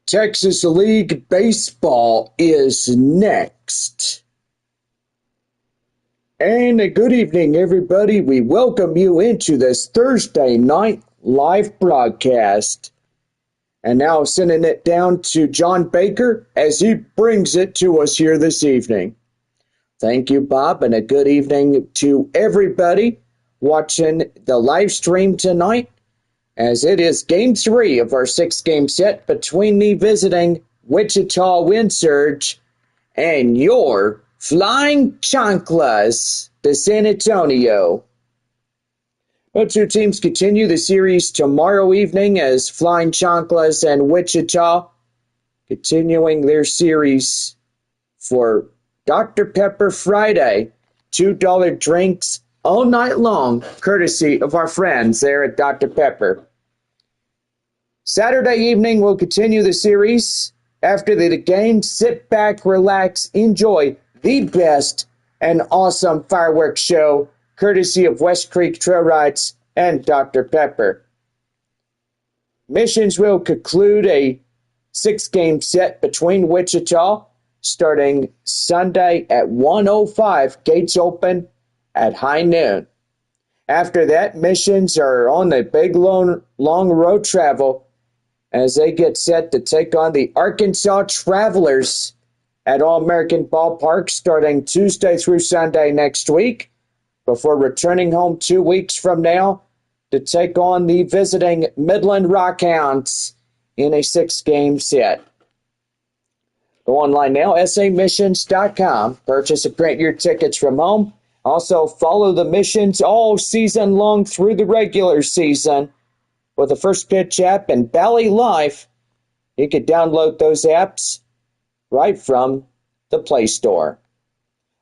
Texas League Baseball is next. And a good evening, everybody. We welcome you into this Thursday night live broadcast. And now sending it down to John Baker as he brings it to us here this evening. Thank you, Bob, and a good evening to everybody watching the live stream tonight, as it is Game 3 of our 6-game set between the visiting Wichita Wind Surge and your Flying Chanclas de San Antonio. The two teams continue the series tomorrow evening as Flying Chanclas and Wichita continuing their series for Dr. Pepper Friday, $2 drinks all night long, courtesy of our friends there at Dr. Pepper. Saturday evening, we'll continue the series. After the game, sit back, relax, enjoy the best and awesome fireworks show, courtesy of West Creek Trail Rides and Dr. Pepper. Missions will conclude a 6-game set between Wichita, starting Sunday at 1:05, gates open at high noon. After that, Missions are on the big long road travel as they get set to take on the Arkansas Travelers at All-American Ballpark starting Tuesday through Sunday next week, before returning home 2 weeks from now to take on the visiting Midland Rockhounds in a 6-game set. Go online now, samissions.com. Purchase and print your tickets from home. Also, follow the Missions all season long through the regular season with the First Pitch app and Bally Life. You can download those apps right from the Play Store.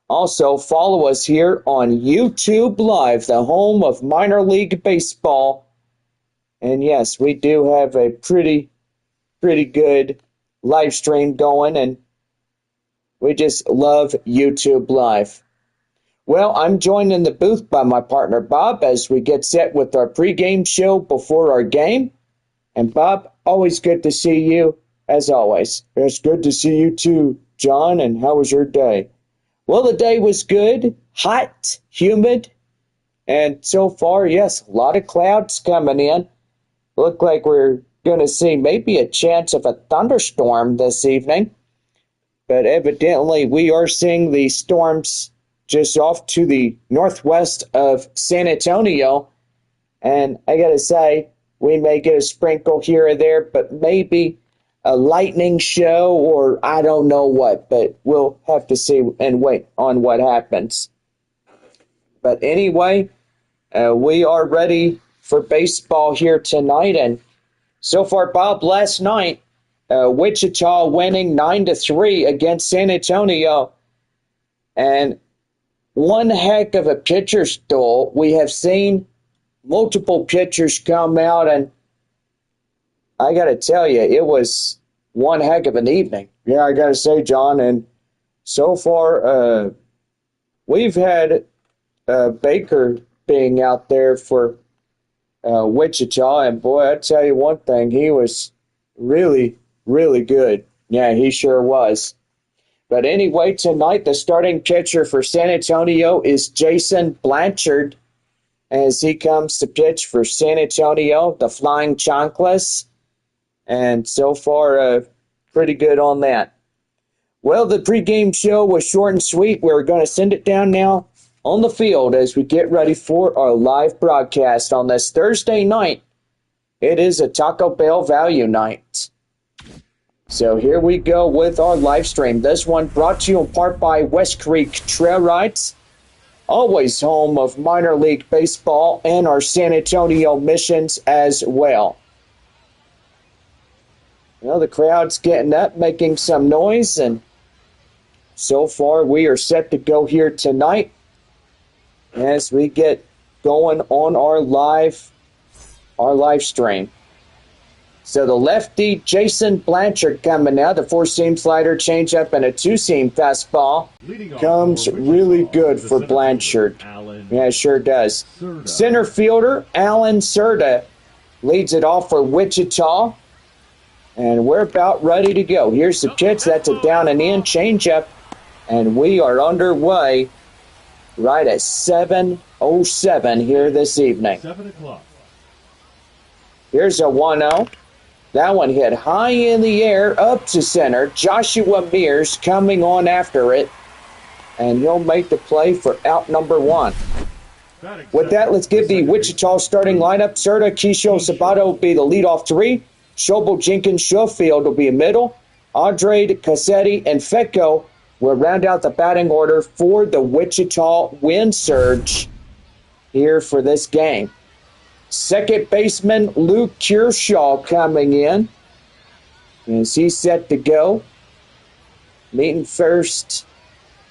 Also, follow us here on YouTube Live, the home of minor league baseball. And yes, we do have a pretty good live stream going, and we just love YouTube Live. Well, I'm joined in the booth by my partner Bob as we get set with our pregame show before our game. And Bob, always good to see you, as always. It's good to see you too, John, and how was your day? Well, the day was good, hot, humid, and so far, yes, a lot of clouds coming in. Look like we're going to see maybe a chance of a thunderstorm this evening. But evidently, we are seeing the storms just off to the northwest of San Antonio. And I got to say, we may get a sprinkle here or there, but maybe a lightning show or I don't know what. But we'll have to see and wait on what happens. But anyway, we are ready for baseball here tonight. And so far, Bob, last night, Wichita winning 9-3 against San Antonio. And one heck of a pitcher's duel. We have seen multiple pitchers come out, and I got to tell you, it was one heck of an evening. Yeah, I got to say, John, and so far, we've had Baker being out there for Wichita, and boy, I tell you one thing, he was really good. Yeah, he sure was. But anyway, tonight the starting pitcher for San Antonio is Jason Blanchard as he comes to pitch for San Antonio, the Flying Chanclas. And so far, pretty good on that. Well, the pregame show was short and sweet. We're going to send it down now on the field as we get ready for our live broadcast on this Thursday night. It is a Taco Bell value night. So here we go with our live stream. This one brought to you in part by West Creek Trail Rides, always home of minor league baseball and our San Antonio Missions as well. Well, the crowd's getting up, making some noise, and so far we are set to go here tonight as we get going on our live stream. So the lefty, Jason Blanchard, coming out. The 4-seam slider, changeup, and a 2-seam fastball comes really good for Blanchard. Yeah, it sure does. Center fielder, Alan Serta, leads it off for Wichita. And we're about ready to go. Here's the pitch. That's a down and in changeup. And we are underway right at 7:07 here this evening. 7 o'clock. Here's a 1-0. That one hit high in the air, up to center. Joshua Mears coming on after it. And he'll make the play for out number one. With that, let's give the Wichita starting lineup. Serta, Keisho, Sabato will be the leadoff three. Schobel, Jenkins, Schofield will be in middle. Andrade, Cassetti, and Fecco will round out the batting order for the Wichita win surge here for this game. Second baseman Luke Kershaw coming in as he's set to go. Meeting first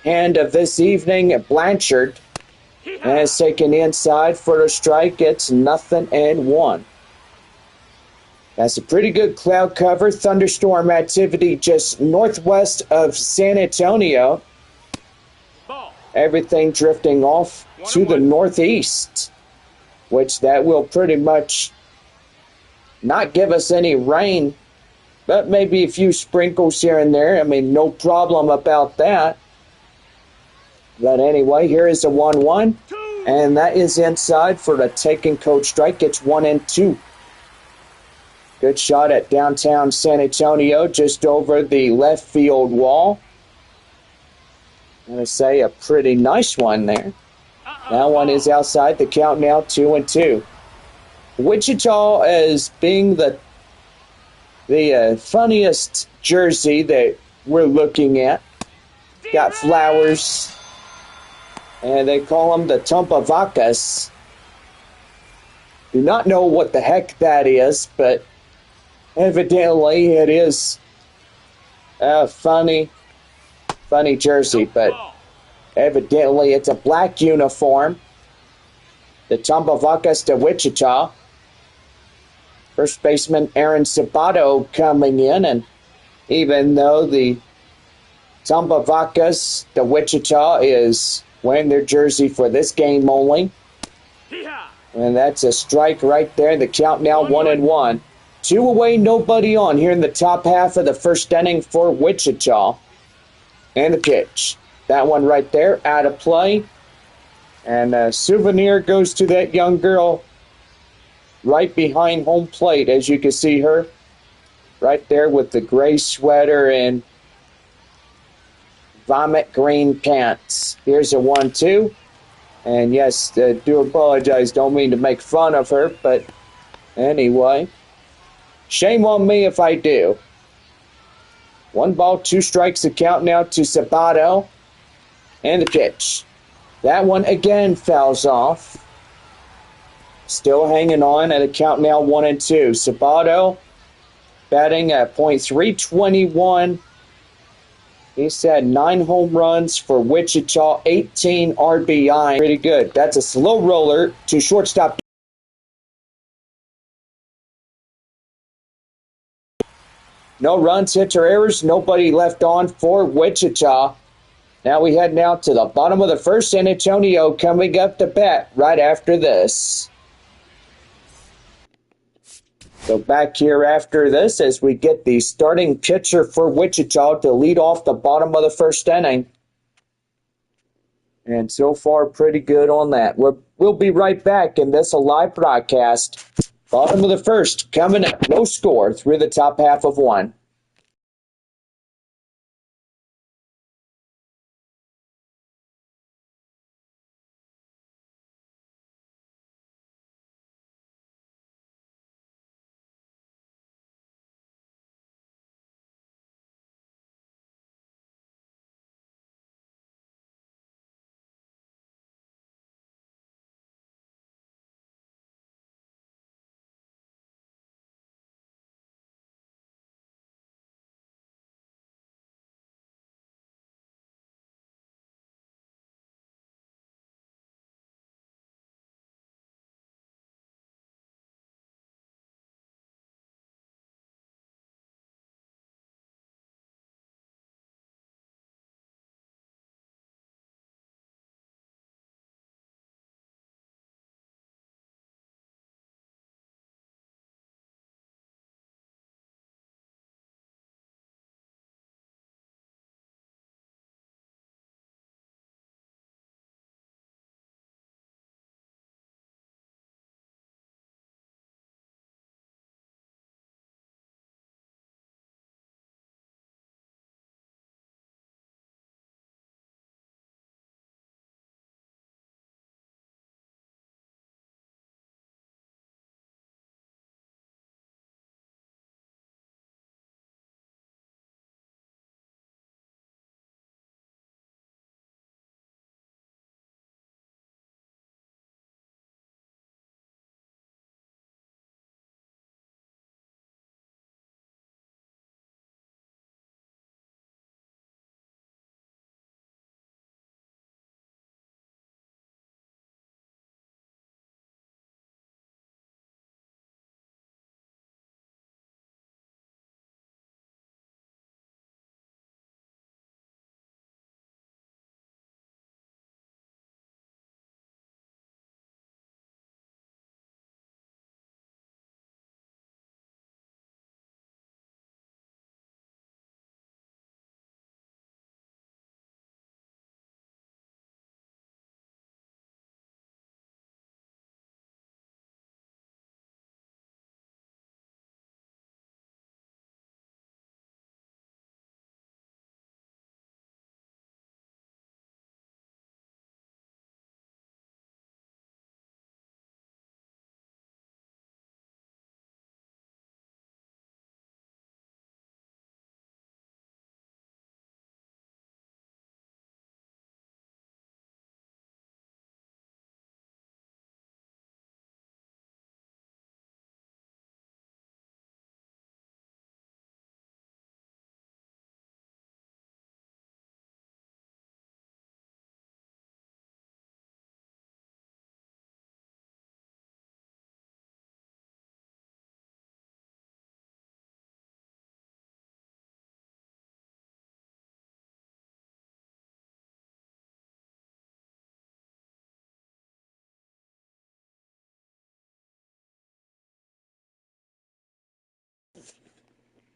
hand of this evening at Blanchard. Has taken inside for a strike. It's 0-1. That's a pretty good cloud cover. Thunderstorm activity just northwest of San Antonio. Everything drifting off to the northeast, which that will pretty much not give us any rain, but maybe a few sprinkles here and there. I mean, no problem about that. But anyway, here is a 1-1, and that is inside for the taking coach strike. It's 1-2. Good shot at downtown San Antonio, just over the left field wall. I'm going to say a pretty nice one there. That one is outside. The count now 2-2. Wichita as being the funniest jersey that we're looking at. Got flowers, and they call them the Tumpavacas. Do not know what the heck that is, but evidently it is a funny jersey, but evidently it's a black uniform. The Tumpavacas to Wichita. First baseman Aaron Sabato coming in, and even though the Tumpavacas to Wichita is wearing their jersey for this game only, and that's a strike right there. The count now 1-1. 2 away, nobody on here in the top half of the first inning for Wichita. And the pitch. That one right there, out of play. And a souvenir goes to that young girl right behind home plate, as you can see her. Right there with the gray sweater and vomit green pants. Here's a 1-2. And yes, do apologize. Don't mean to make fun of her, but anyway. Shame on me if I do. 1 ball, 2 strikes, the count now to Sabato. And the pitch. That one again fouls off. Still hanging on at a count now 1-2. Sabato batting at .321. He's had 9 home runs for Wichita, 18 RBI. Pretty good. That's a slow roller to shortstop. No runs, hits, or errors. Nobody left on for Wichita. Now we head now to the bottom of the first. San Antonio coming up to bat right after this. So back here after this as we get the starting pitcher for Wichita to lead off the bottom of the first inning. And so far, pretty good on that. We'll be right back in this live broadcast. Bottom of the first, coming up, no score through the top half of 1.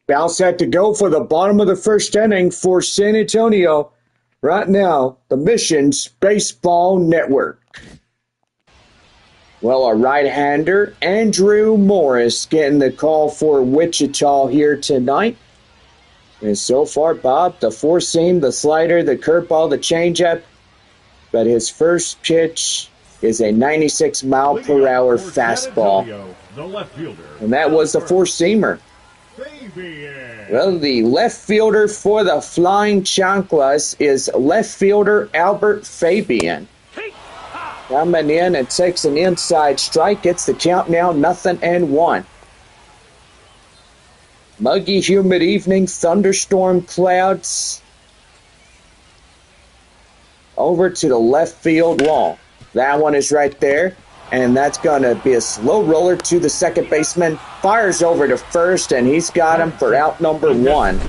Bounce set to go for the bottom of the first inning for San Antonio. Right now, the Missions Baseball Network. Well, a right-hander, Andrew Morris, getting the call for Wichita here tonight. And so far, Bob, the four-seam, the slider, the curveball, the changeup. But his first pitch is a 96-mile-per-hour fastball. And that was the four-seamer. Well, the left fielder for the Flying Chanclas is left fielder Albert Fabian. Coming in and takes an inside strike. Gets the count now, 0-1. Muggy, humid evening, thunderstorm clouds. Over to the left field wall. That one is right there. And that's going to be a slow roller to the second baseman. Fires over to first, and he's got him for out number 1.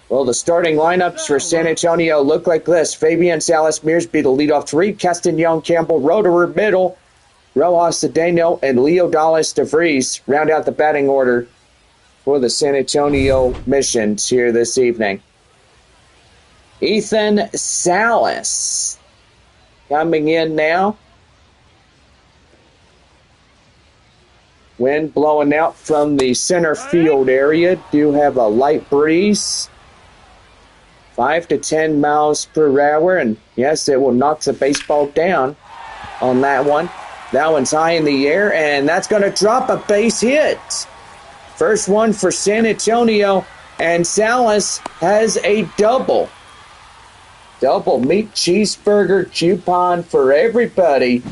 Well, the starting lineups for San Antonio look like this. Fabian Salas Mearsby, the leadoff 3. Keston Young, Campbell, Roederer, middle. Rojas Cedeno, and Leo Dallas DeVries round out the batting order for the San Antonio Missions here this evening. Ethan Salas coming in now. Wind blowing out from the center field area. Do have a light breeze. 5 to 10 miles per hour. And yes, it will knock the baseball down on that one. That one's high in the air. And that's going to drop a base hit. First one for San Antonio. And Salas has a double. Double meat cheeseburger coupon for everybody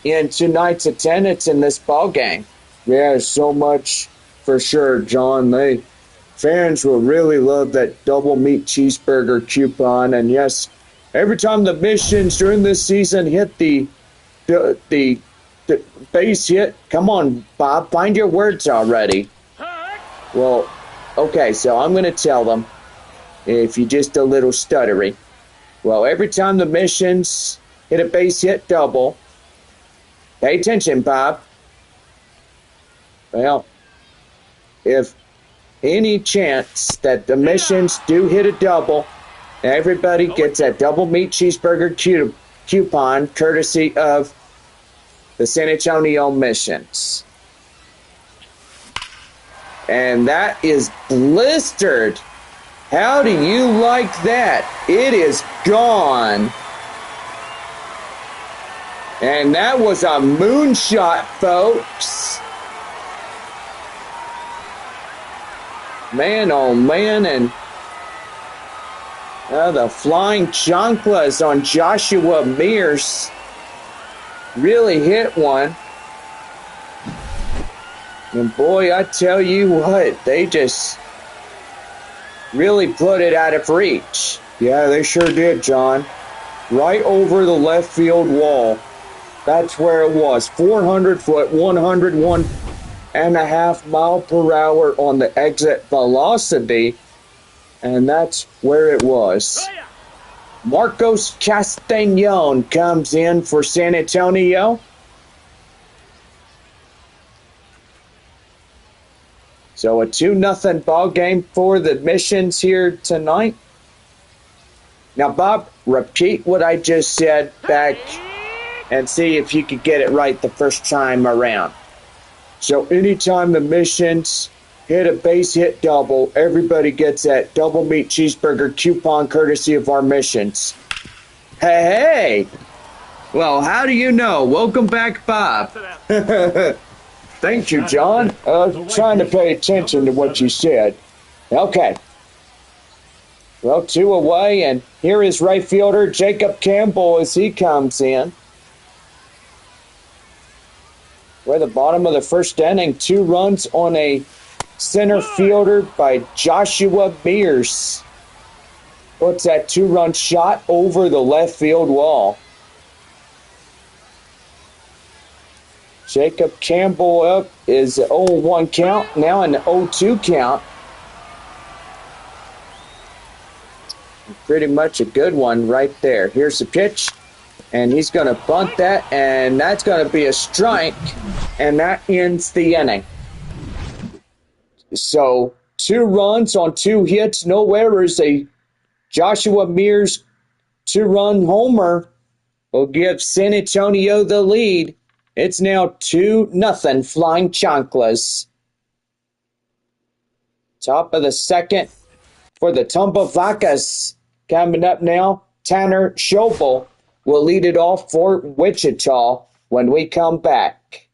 in tonight's attendance in this ball game. Yeah, so much for sure, John. Fans will really love that double meat cheeseburger coupon. And yes, every time the Missions during this season hit the base hit, come on, Bob, find your words already. Well, okay, so I'm going to tell them if you're just a little stuttery. Well, every time the Missions hit a base hit double, pay attention, Bob. Well, if any chance that the Missions do hit a double, everybody gets that double meat cheeseburger coupon courtesy of the San Antonio Missions. And that is blistered. How do you like that? It is gone. And that was a moonshot, folks. Man, oh man, and the Flying Chanclas on Joshua Mears really hit one. And boy, I tell you what, they just really put it out of reach. Yeah, they sure did, John. Right over the left field wall. That's where it was. 400 foot, 101.5 mile per hour on the exit velocity. And that's where it was. Marcos Castañon comes in for San Antonio. So a 2-0 ball game for the Missions here tonight. Now, Bob, repeat what I just said back and see if you could get it right the first time around. So anytime the Missions hit a base hit double, everybody gets that double meat cheeseburger coupon courtesy of our Missions. Hey! Well, how do you know? Welcome back, Bob. Thank you, John. I was trying to pay attention to what you said. Okay. Well, 2 away, and here is right fielder Jacob Campbell as he comes in. We're at the bottom of the first inning. 2 runs on a center fielder by Joshua Mears. Puts that 2-run shot over the left field wall. Jacob Campbell up is 0-1 count, now an 0-2 count. Pretty much a good one right there. Here's the pitch, and he's going to bunt that, and that's going to be a strike, and that ends the inning. So 2 runs on 2 hits, no errors. A Joshua Mears 2-run homer will give San Antonio the lead. It's now 2-0 Flying Chanclas. Top of the second for the Tumba Vacas. Coming up now, Tanner Schobel will lead it off for Wichita when we come back.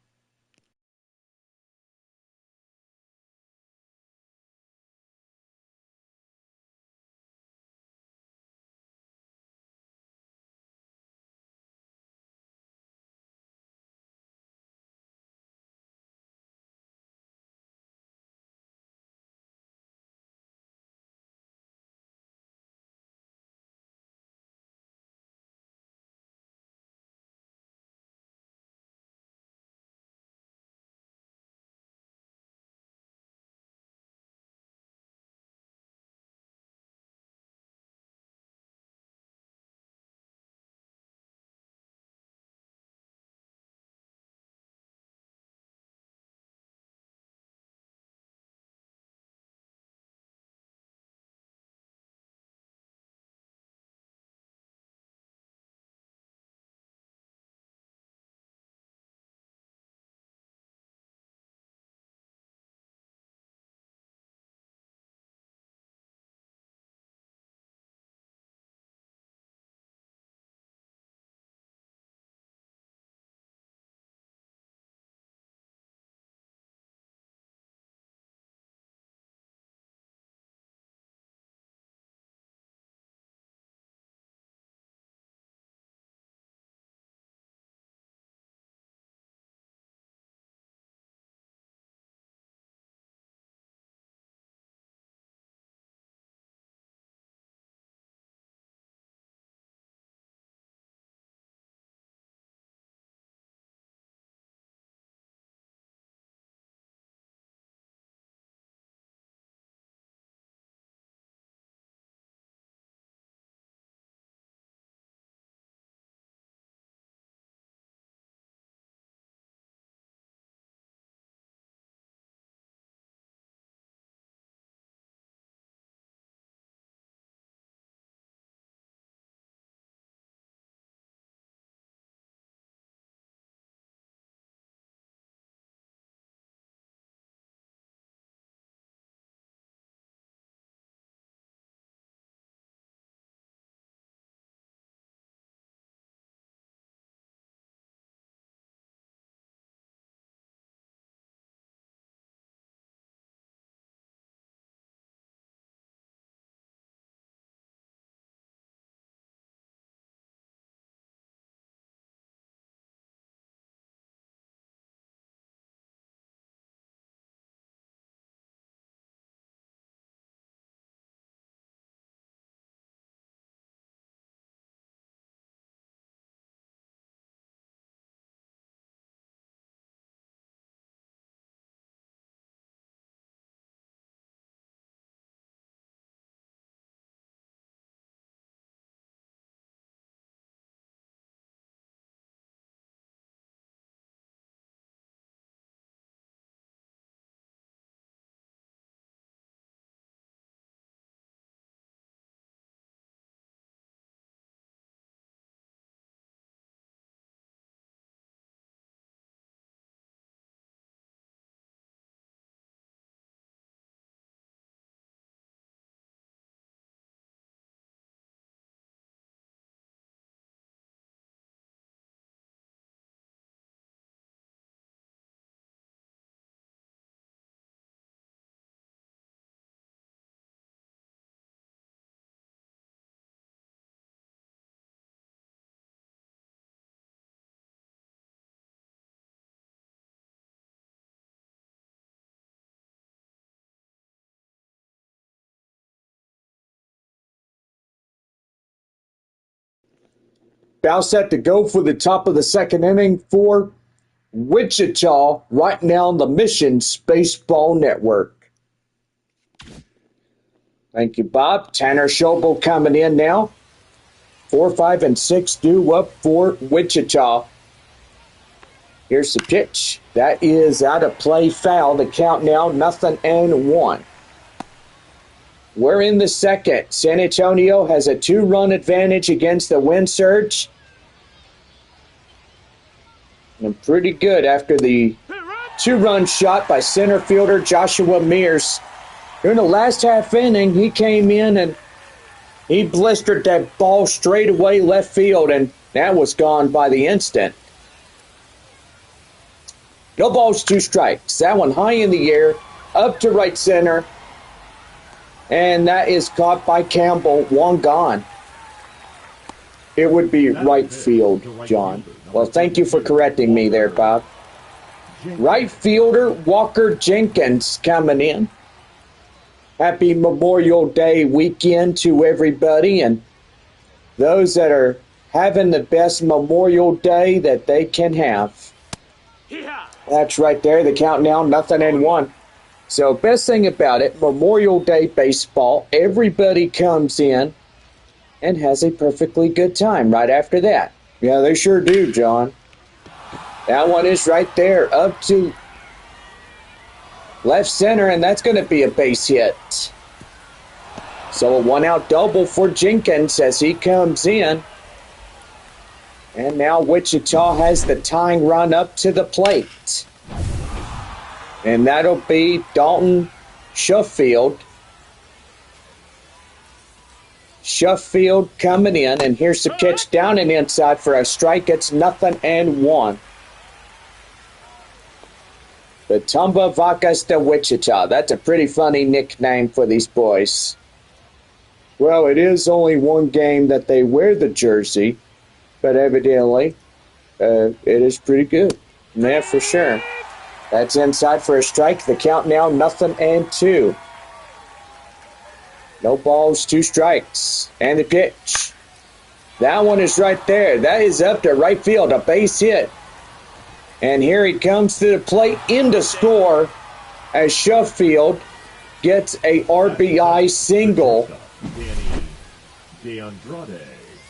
Bow set to go for the top of the second inning for Wichita right now on the Mission Baseball Network. Thank you, Bob. Tanner Schobel coming in now. 4, 5, and 6 due up for Wichita. Here's the pitch. That is out of play, foul. The count now 0-1. We're in the second. San Antonio has a 2-run advantage against the wind surge. And pretty good after the 2-run shot by center fielder Joshua Mears. During the last half inning, he came in and he blistered that ball straight away left field, and that was gone by the instant. No balls, 2 strikes. That one high in the air, up to right center, and that is caught by Campbell, 1 gone. It would be right field, John. Well, thank you for correcting me there, Bob. Right fielder Walker Jenkins coming in. Happy Memorial Day weekend to everybody, and those that are having the best Memorial Day that they can have. That's right there. The count now 0-1. So best thing about it, Memorial Day baseball, everybody comes in and has a perfectly good time right after that. Yeah, they sure do, John. That one is right there, up to left center, and that's going to be a base hit. So a 1-out double for Jenkins as he comes in. And now Wichita has the tying run up to the plate. And that'll be Dalton Sheffield. Sheffield coming in, and here's the pitch down and inside for a strike. It's 0-1. The Tumba Vacas de Wichita. That's a pretty funny nickname for these boys. Well, it is only one game that they wear the jersey, but evidently it is pretty good. Yeah, for sure. That's inside for a strike. The count now 0-2. No balls, 2 strikes. And the pitch. That one is right there. That is up to right field, a base hit. And here he comes to the plate in to score as Sheffield gets a RBI single.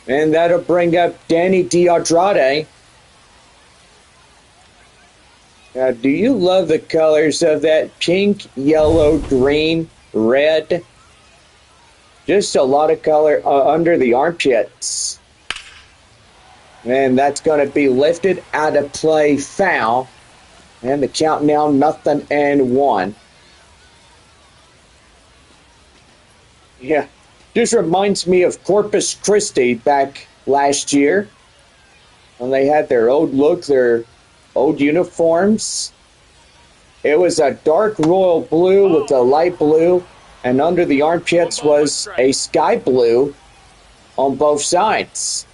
And that'll bring up Danny DeAndrade. Now, do you love the colors of that pink, yellow, green, red? Just a lot of color under the armpits. And that's going to be lifted out of play, foul. And the count now 0-1. Yeah, this reminds me of Corpus Christi back last year when they had their old look, their old uniforms. It was a dark royal blue with a light blue, and under the armpits was a sky blue on both sides.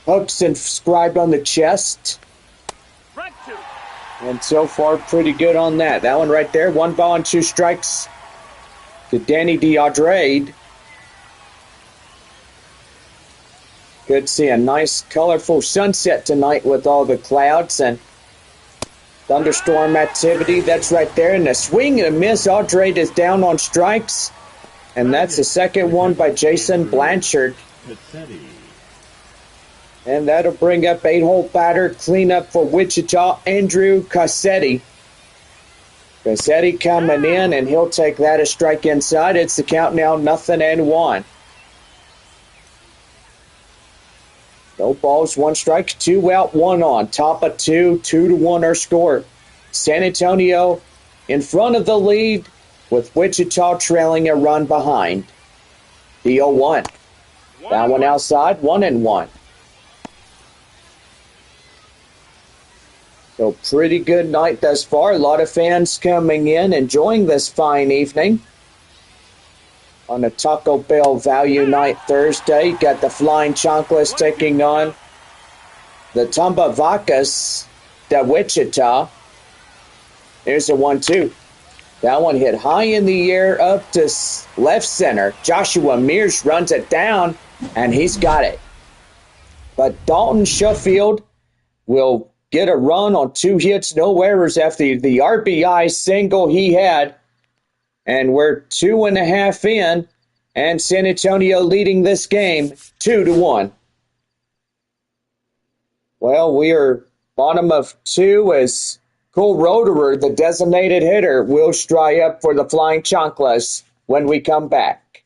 Hooks inscribed on the chest. And so far, pretty good on that. That one right there, 1 ball and 2 strikes to Danny DeAndrade. Good to see a nice, colorful sunset tonight with all the clouds and thunderstorm activity. That's right there. And a swing and a miss. Andrade is down on strikes. And that's the second one by Jason Blanchard. And that'll bring up 8-hole batter cleanup for Wichita, Andrew Cassetti. Cassetti coming in, and he'll take that a strike inside. It's the count now 0-1. No balls, 1 strike, 2 out, 1 on. Top of 2, 2-1 our score. San Antonio in front of the lead with Wichita trailing a run behind. The 0-1. That one outside, 1-1. So pretty good night thus far. A lot of fans coming in, enjoying this fine evening. On a Taco Bell Value Night Thursday, got the Flying Chonkless taking on the Tumba Vacas de Wichita. There's a 1-2. That one hit high in the air up to left center. Joshua Mears runs it down, and he's got it. But Dalton Sheffield will get a run on 2 hits, no errors after the RBI single he had. And we're 2.5 in, and San Antonio leading this game 2-1. Well, we are Bottom of two is Cole Roederer, the designated hitter, will Stry up for the Flying Chanclas when we come back.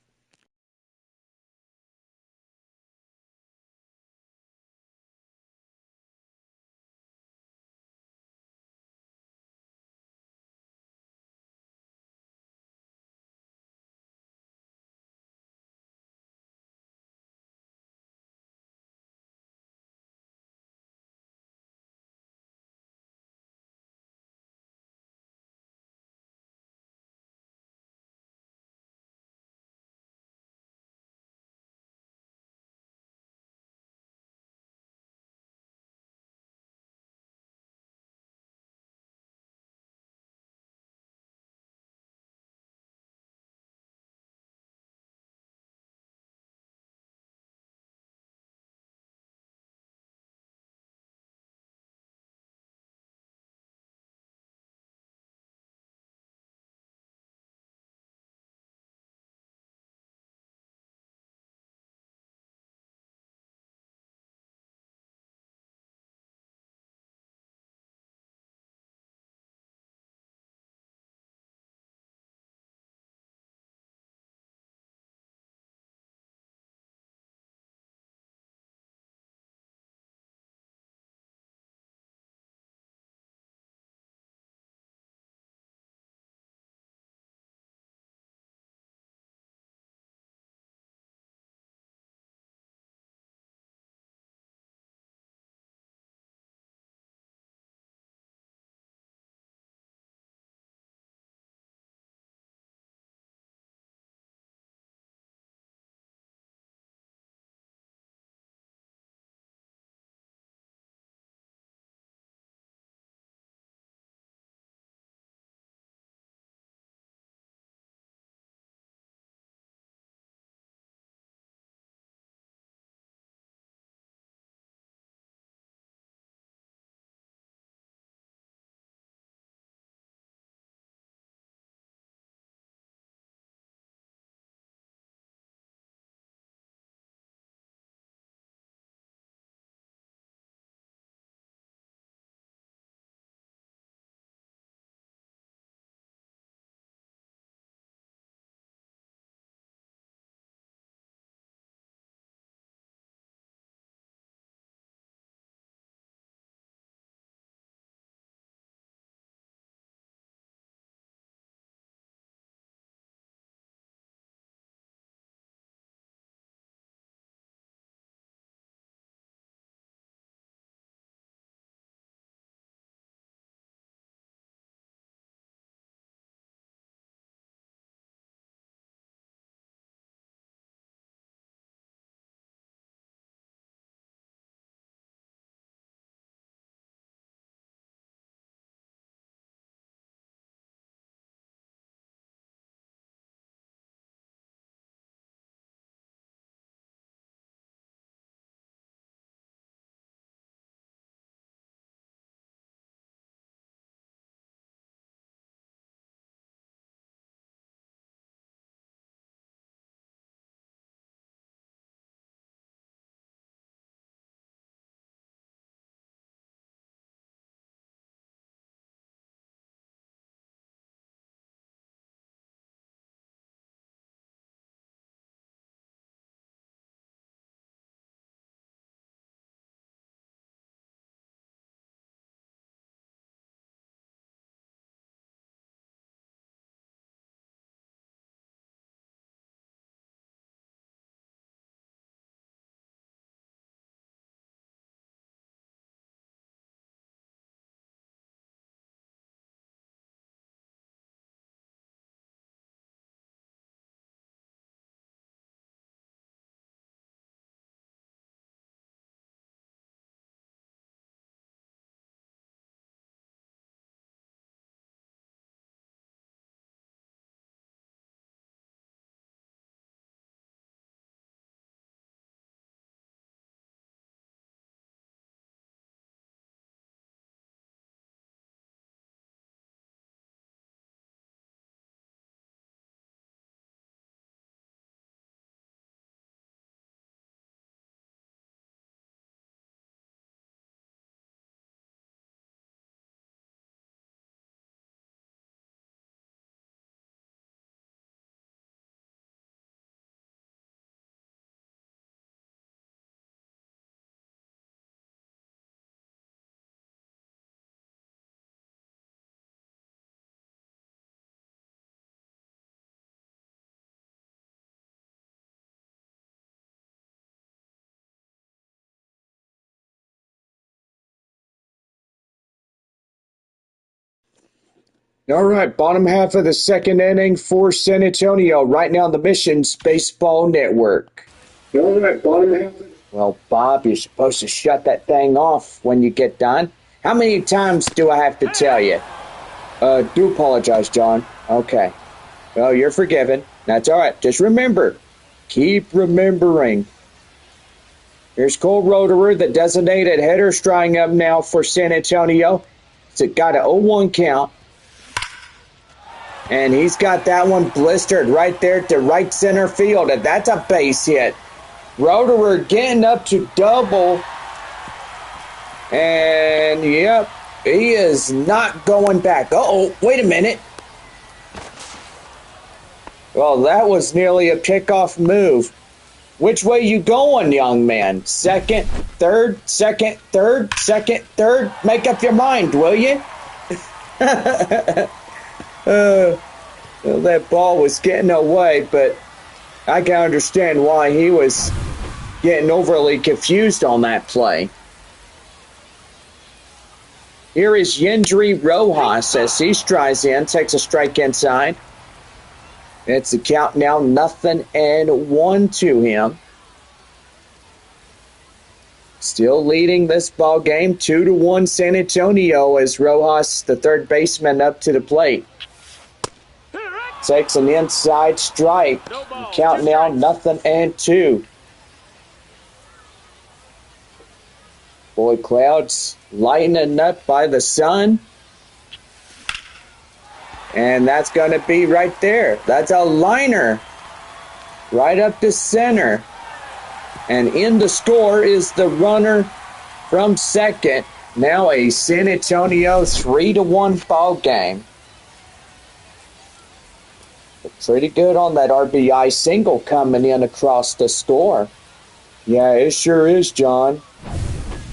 All right, bottom half of the second inning for San Antonio, right now on the Missions Baseball Network. All right, bottom half. Well, Bob, you're supposed to shut that thing off when you get done. How many times do I have to tell you? Do apologize, John. Okay. Well, you're forgiven. That's all right. Just remember. Keep remembering. Here's Cole Roederer, the designated hitter, striding up now for San Antonio. It's got an 0-1 count. And he's got that one blistered right there to right center field. And that's a base hit. Roederer getting up to double. And, yep, he is not going back. Uh-oh, wait a minute. Well, that was nearly a kickoff move. Which way you going, young man? Second, third, second, third, second, third? Make up your mind, will you? Well, that ball was getting away, but I can understand why he was getting overly confused on that play. Here is Yendry Rojas as he strides in, takes a strike inside. It's the count now, 0-1 to him. Still leading this ball game, 2-1 San Antonio as Rojas, the third baseman, up to the plate. Takes an inside strike. Count now, 0-2. Boy, clouds lightening up by the sun. And that's going to be right there. That's a liner. Right up to center. And in the score is the runner from second. Now a San Antonio 3-1 ball game. Pretty good on that RBI single coming in across the score. Yeah, it sure is, John.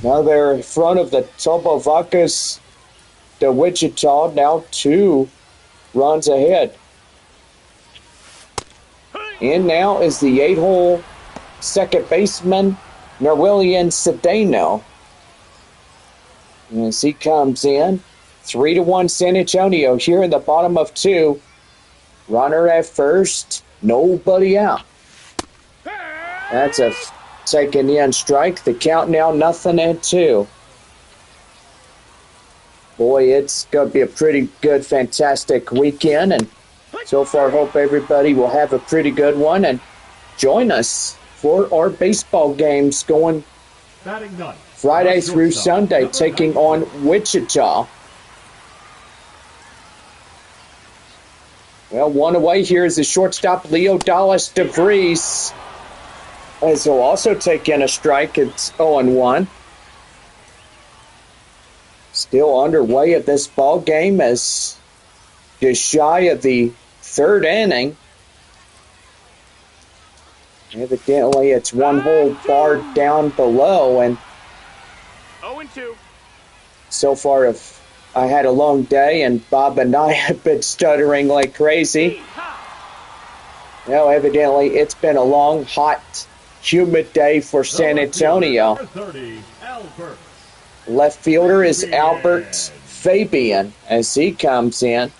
Now they're in front of the Tobovacas, the Wichita, now 2 runs ahead. In now is the 8-hole second baseman, Norwillian Cedeno. As he comes in, 3-1 San Antonio here in the bottom of 2. Runner at first, nobody out. That's a taken in strike. The count now 0-2. Boy, it's going to be a pretty good, fantastic weekend. And so far, hope everybody will have a pretty good one. And join us for our baseball games going Friday through Sunday, taking on Wichita. Well, one away here is the shortstop, Leo Dallas DeVries. As he'll also take in a strike, it's 0-1. Still underway at this ball game as just shy of the third inning. Evidently, it's one hole bar down below, and 0-2. So far, I had a long day, and Bob and I have been stuttering like crazy. Well, evidently, it's been a long, hot, humid day for San Antonio. Left fielder is Albert Fabian as he comes in.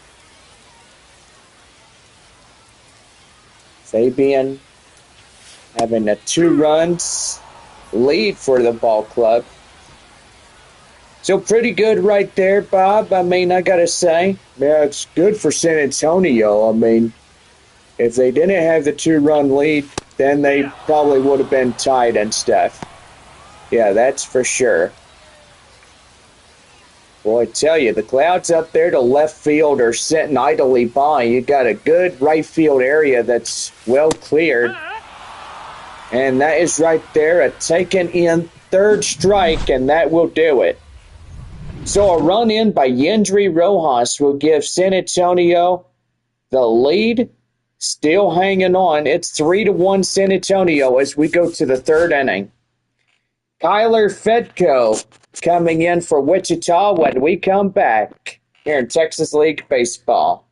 Fabian having a 2 runs lead for the ball club. So pretty good right there, Bob. I mean, I got to say, yeah, it's good for San Antonio. I mean, if they didn't have the 2-run lead, then they probably would have been tied and stuff. Yeah, that's for sure. Boy, I tell you, the clouds up there to left field are sitting idly by. You got a good right field area that's well cleared. And that is right there, a taken in third strike, and that will do it. So a run in by Yendry Rojas will give San Antonio the lead. Still hanging on. It's 3-1 San Antonio as we go to the third inning. Kyler Fedko coming in for Wichita when we come back here in Texas League Baseball.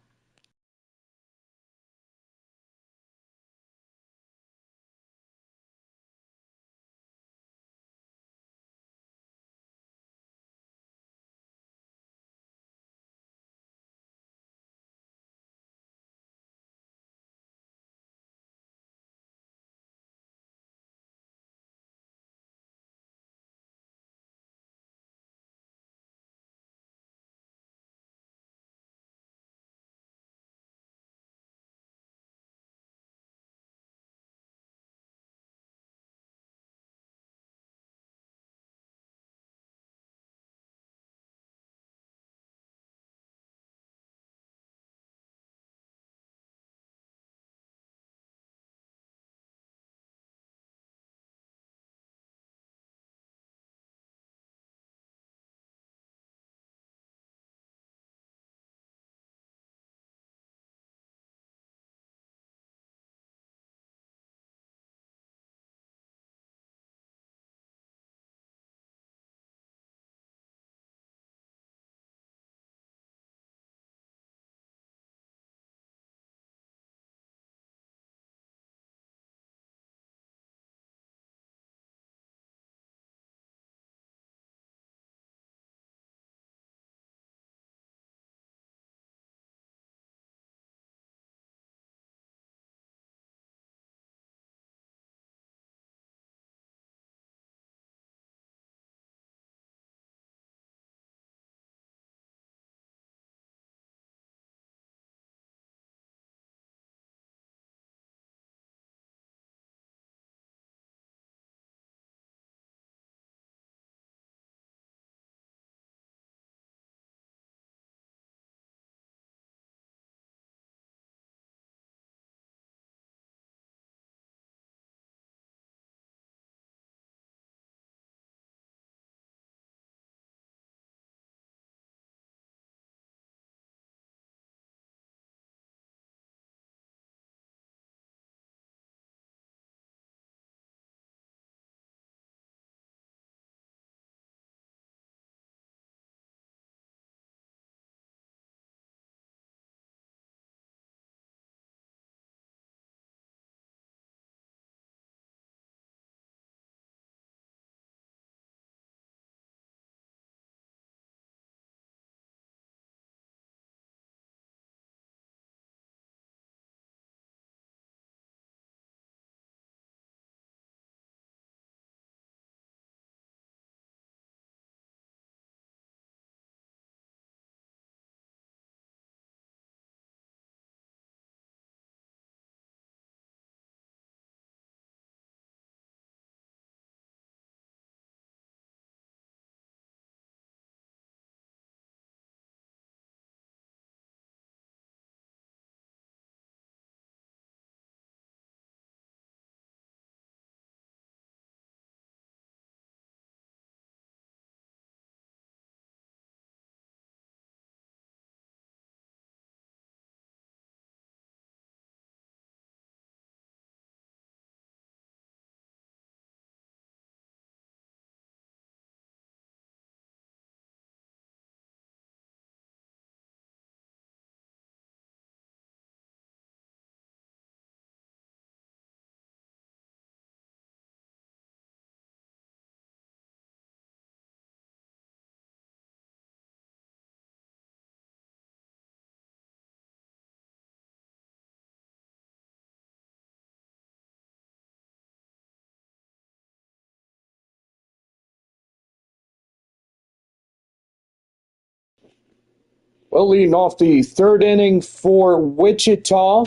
Well, leading off the third inning for Wichita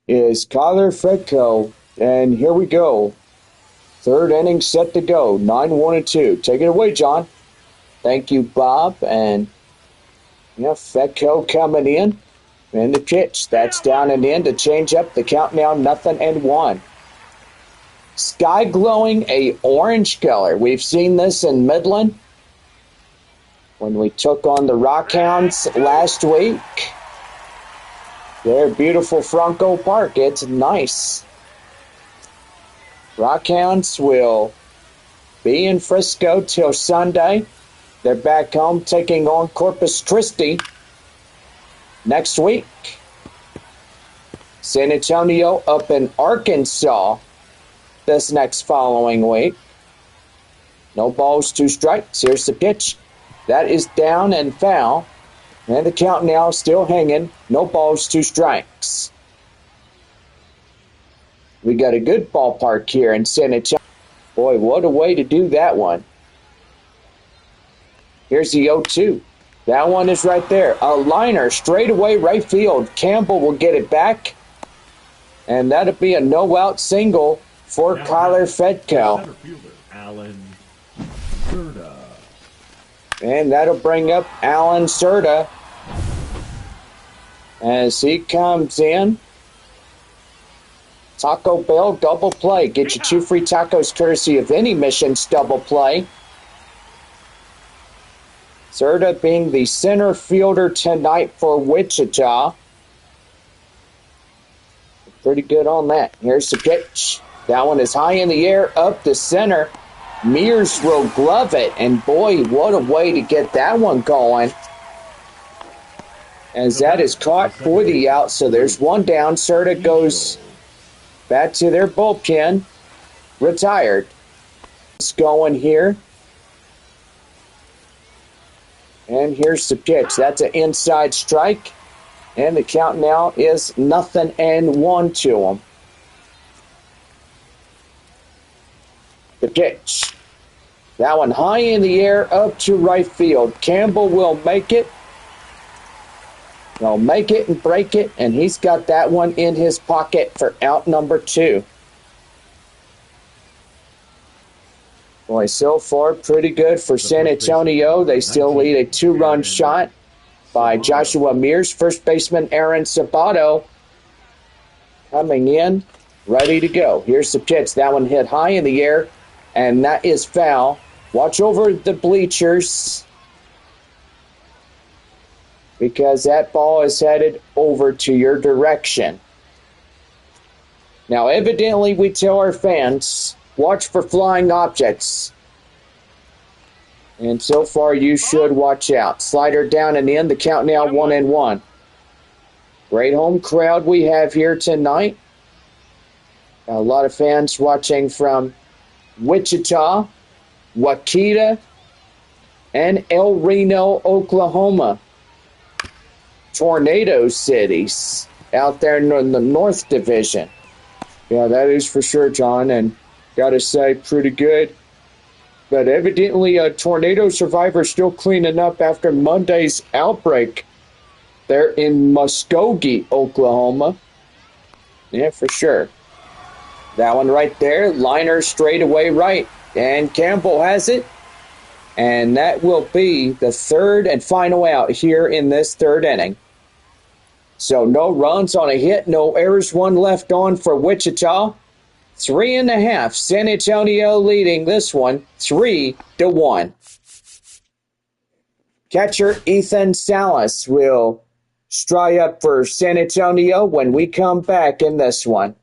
is Kyler Fredko. And here we go. Third inning set to go. 9-1-2. Take it away, John. Thank you, Bob. And Fedco coming in. And the pitch. That's down and in to change up the count now 0-1. Sky glowing a orange color. We've seen this in Midland when we took on the Rockhounds last week. They're beautiful Franco Park. It's nice. Rockhounds will be in Frisco till Sunday. They're back home taking on Corpus Christi next week. San Antonio up in Arkansas this next following week. No balls, 2 strikes. Here's the pitch. That is down and foul. And the count now still hanging. No balls, 2 strikes. We got a good ballpark here in San Antonio. Boy, what a way to do that one. Here's the 0-2. That one is right there. A liner straight away right field. Campbell will get it back. And that'll be a no-out single for Kyler Fedko. And that'll bring up Alan Serta as he comes in. Taco Bell double play. Get you 2 free tacos courtesy of any Missions double play. Serta being the center fielder tonight for Wichita. Pretty good on that. Here's the pitch. That one is high in the air, up the center. Mears will glove it, and boy, what a way to get that one going. As that is caught for the out, so there's one down. Serta goes back to their bullpen. Retired. It's going here. And here's the pitch. That's an inside strike. And the count now is 0-1 to him. The pitch. That one high in the air up to right field. Campbell will make it. He'll make it and break it, and he's got that one in his pocket for out number 2. Boy, so far pretty good for San Antonio. They still lead a 2-run shot by Joshua Mears. First baseman Aaron Sabato coming in, ready to go. Here's the pitch. That one hit high in the air, and that is foul. Watch over the bleachers because that ball is headed over to your direction. Now, evidently, we tell our fans, watch for flying objects. And so far, you should watch out. Slider down and in. The count now 1-1. Great home crowd we have here tonight. A lot of fans watching from Wichita, Wichita, and El Reno, Oklahoma. Tornado cities out there in the North Division. Yeah, that is for sure, John. And got to say, pretty good. But evidently, a tornado survivor still cleaning up after Monday's outbreak there in Muskogee, Oklahoma. Yeah, for sure. That one right there, liner straight away right. And Campbell has it. And that will be the third and final out here in this third inning. So no runs on a hit, no errors, 1 left on for Wichita. 3.5. San Antonio leading this one 3-1. Catcher Ethan Salas will stride up for San Antonio when we come back in this one.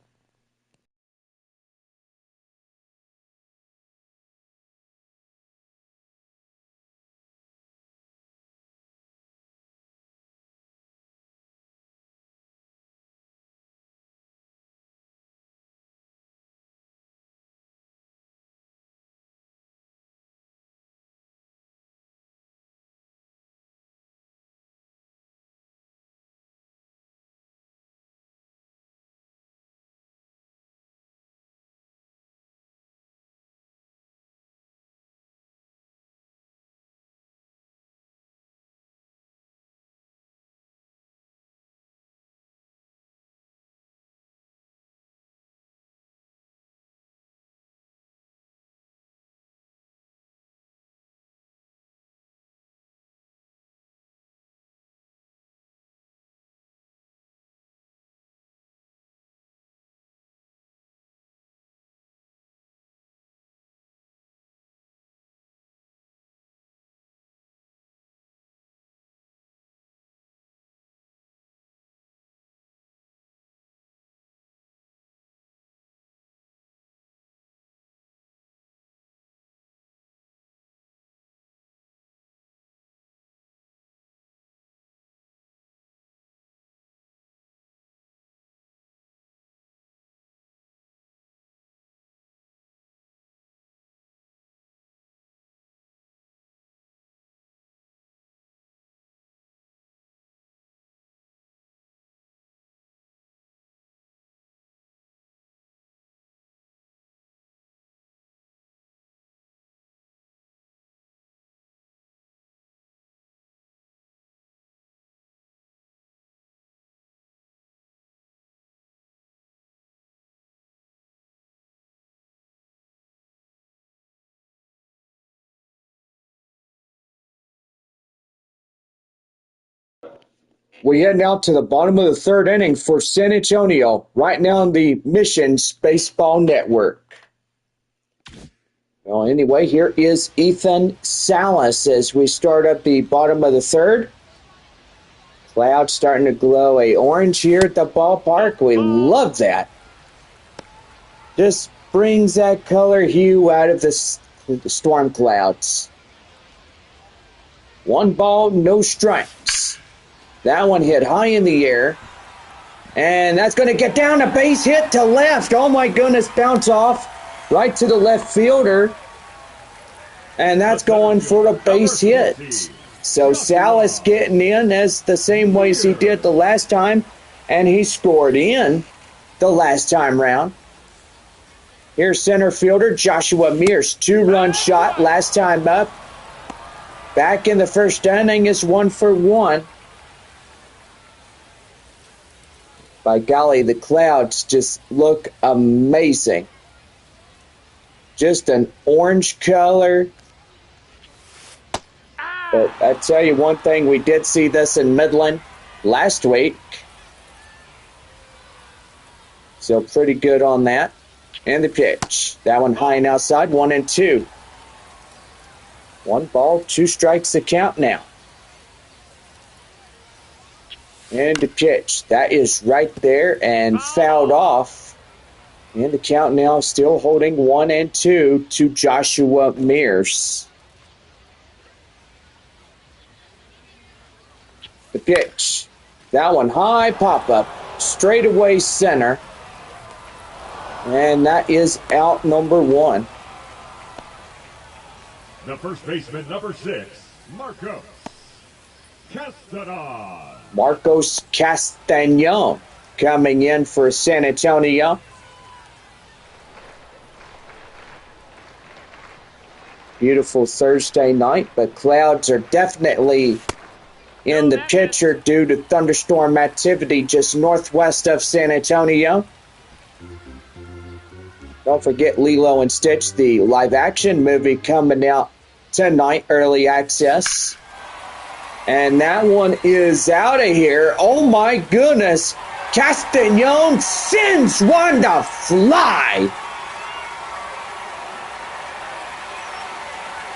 we head now to the bottom of the third inning for San Antonio, right now on the Missions Baseball Network. Well, anyway, here is Ethan Salas as we start up the bottom of the third. Clouds starting to glow a orange here at the ballpark. We love that. Just brings that color hue out of the storm clouds. 1 ball, no strikes. That one hit high in the air. And that's going to get down a base hit to left. Oh my goodness, bounce off right to the left fielder. And that's going for a base hit. So Salas getting in as the same way as he did the last time. And he scored in the last time round. Here's center fielder Joshua Mears. 2-run shot last time up. Back in the first inning is 1 for 1. By golly, the clouds just look amazing. Just an orange color. But I tell you one thing, we did see this in Midland last week. So pretty good on that. And the pitch. That one high and outside, 1-2. 1 ball, 2 strikes the count now. And the pitch. That is right there and fouled off. And the count now still holding 1-2 to Joshua Mears. The pitch. That one high pop-up. Straightaway center. And that is out number 1. The first baseman, number 6, Marcos Castanon. Marcos Castanon coming in for San Antonio. Beautiful Thursday night, but clouds are definitely in the picture due to thunderstorm activity just northwest of San Antonio. Don't forget Lilo and Stitch, the live-action movie coming out tonight, early access. And that one is out of here. Oh my goodness. Castanon sends one to fly.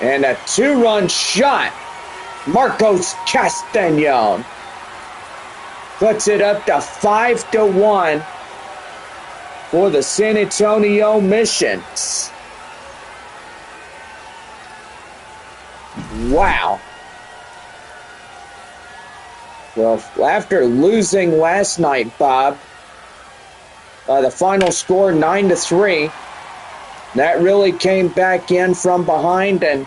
And a 2-run shot. Marcos Castanon puts it up to 5-1 for the San Antonio Missions. Wow. Well, after losing last night, Bob, the final score 9-3, that really came back in from behind and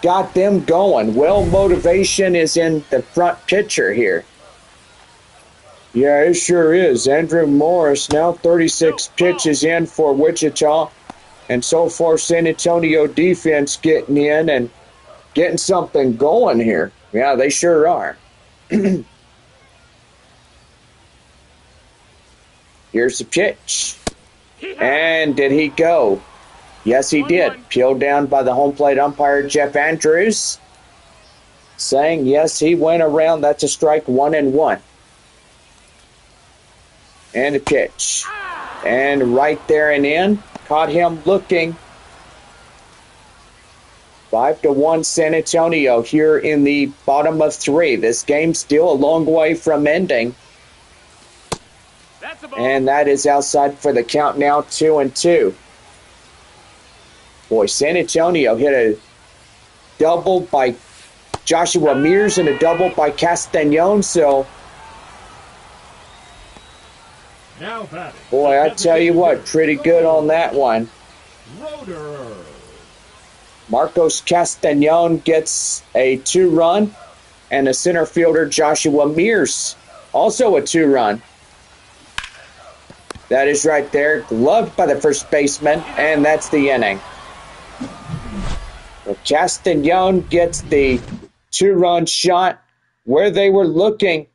got them going. Well, motivation is in the front pitcher here. Yeah, it sure is. Andrew Morris now 36 pitches in for Wichita. And so far, San Antonio defense getting in and getting something going here. Yeah, they sure are. Here's the pitch. And did he go? Yes, he did. Peeled down by the home plate umpire, Jeff Andrews, saying, yes, he went around. That's a strike, 1-1. And a pitch. And right there and in. Caught him looking. 5-1 San Antonio here in the bottom of 3. This game's still a long way from ending. And that is outside for the count now, 2-2. Boy, San Antonio hit a double by Joshua Mears and a double by Castanon, so boy, I tell you what, pretty good on that one. Marcos Castanon gets a 2-run, and the center fielder Joshua Mears also a 2-run. That is right there, gloved by the first baseman, and that's the inning. Well, Castanon gets the 2-run shot where they were looking.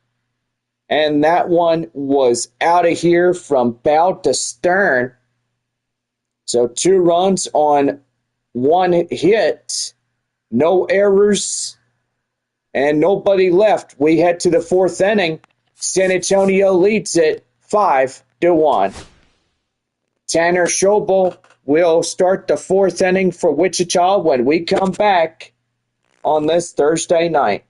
And that one was out of here from bow to stern. So 2 runs on 1 hit. No errors. and nobody left. We head to the fourth inning. San Antonio leads it 5-1. Tanner Schobel will start the fourth inning for Wichita when we come back on this Thursday night.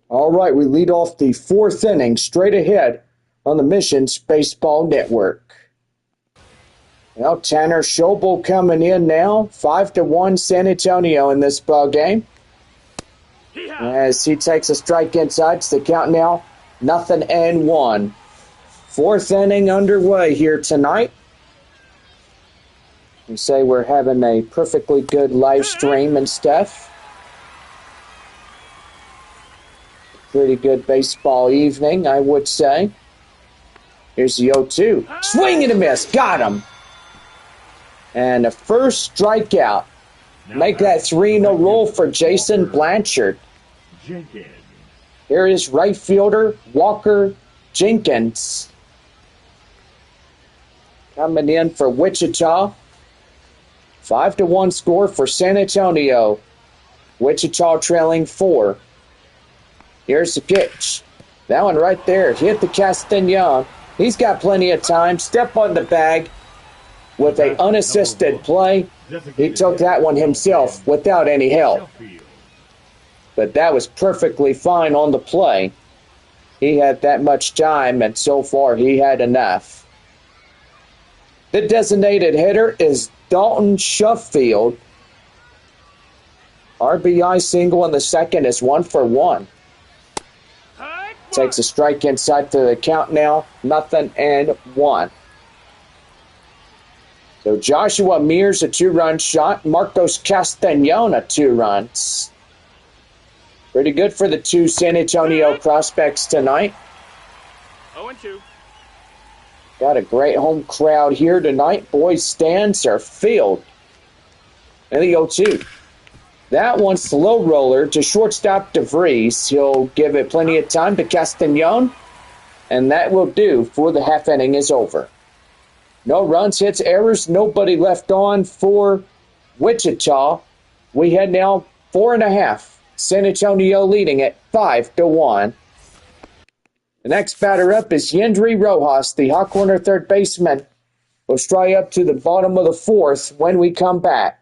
All right, we lead off the fourth inning straight ahead on the Missions Baseball Network. Well, Tanner Schobel coming in now, 5-1 San Antonio in this ball game. As he takes a strike inside, it's the count now, 0-1. Fourth inning underway here tonight. You say we're having a perfectly good live stream and stuff. Pretty good baseball evening, I would say. Here's the 0-2. Swing and a miss. Got him. And a first strikeout. Make that 3-0 roll for Jason Blanchard. Here is right fielder Walker Jenkins. Coming in for Wichita. 5-1 score for San Antonio. Wichita trailing 4. Here's the pitch. That one right there hit the Castañon. He's got plenty of time. Step on the bag with an unassisted play. He took that one himself without any help. But that was perfectly fine on the play. He had that much time, and so far he had enough. The designated hitter is Dalton Shuffield. RBI single in the second is 1-for-1. Takes a strike inside to the count now, 0-1. So Joshua Mears a 2-run shot, Marcos Castañon 2 runs. Pretty good for the 2 San Antonio prospects tonight. 0-2. Got a great home crowd here tonight. Boys' stands are filled. And the 0-2. That one's slow roller to shortstop DeVries. He'll give it plenty of time to Castañon. And that will do for the half inning is over. No runs, hits, errors, nobody left on for Wichita. We head now 4.5. San Antonio leading at 5-1. The next batter up is Yendry Rojas, the hot corner third baseman. We'll try up to the bottom of the fourth when we come back.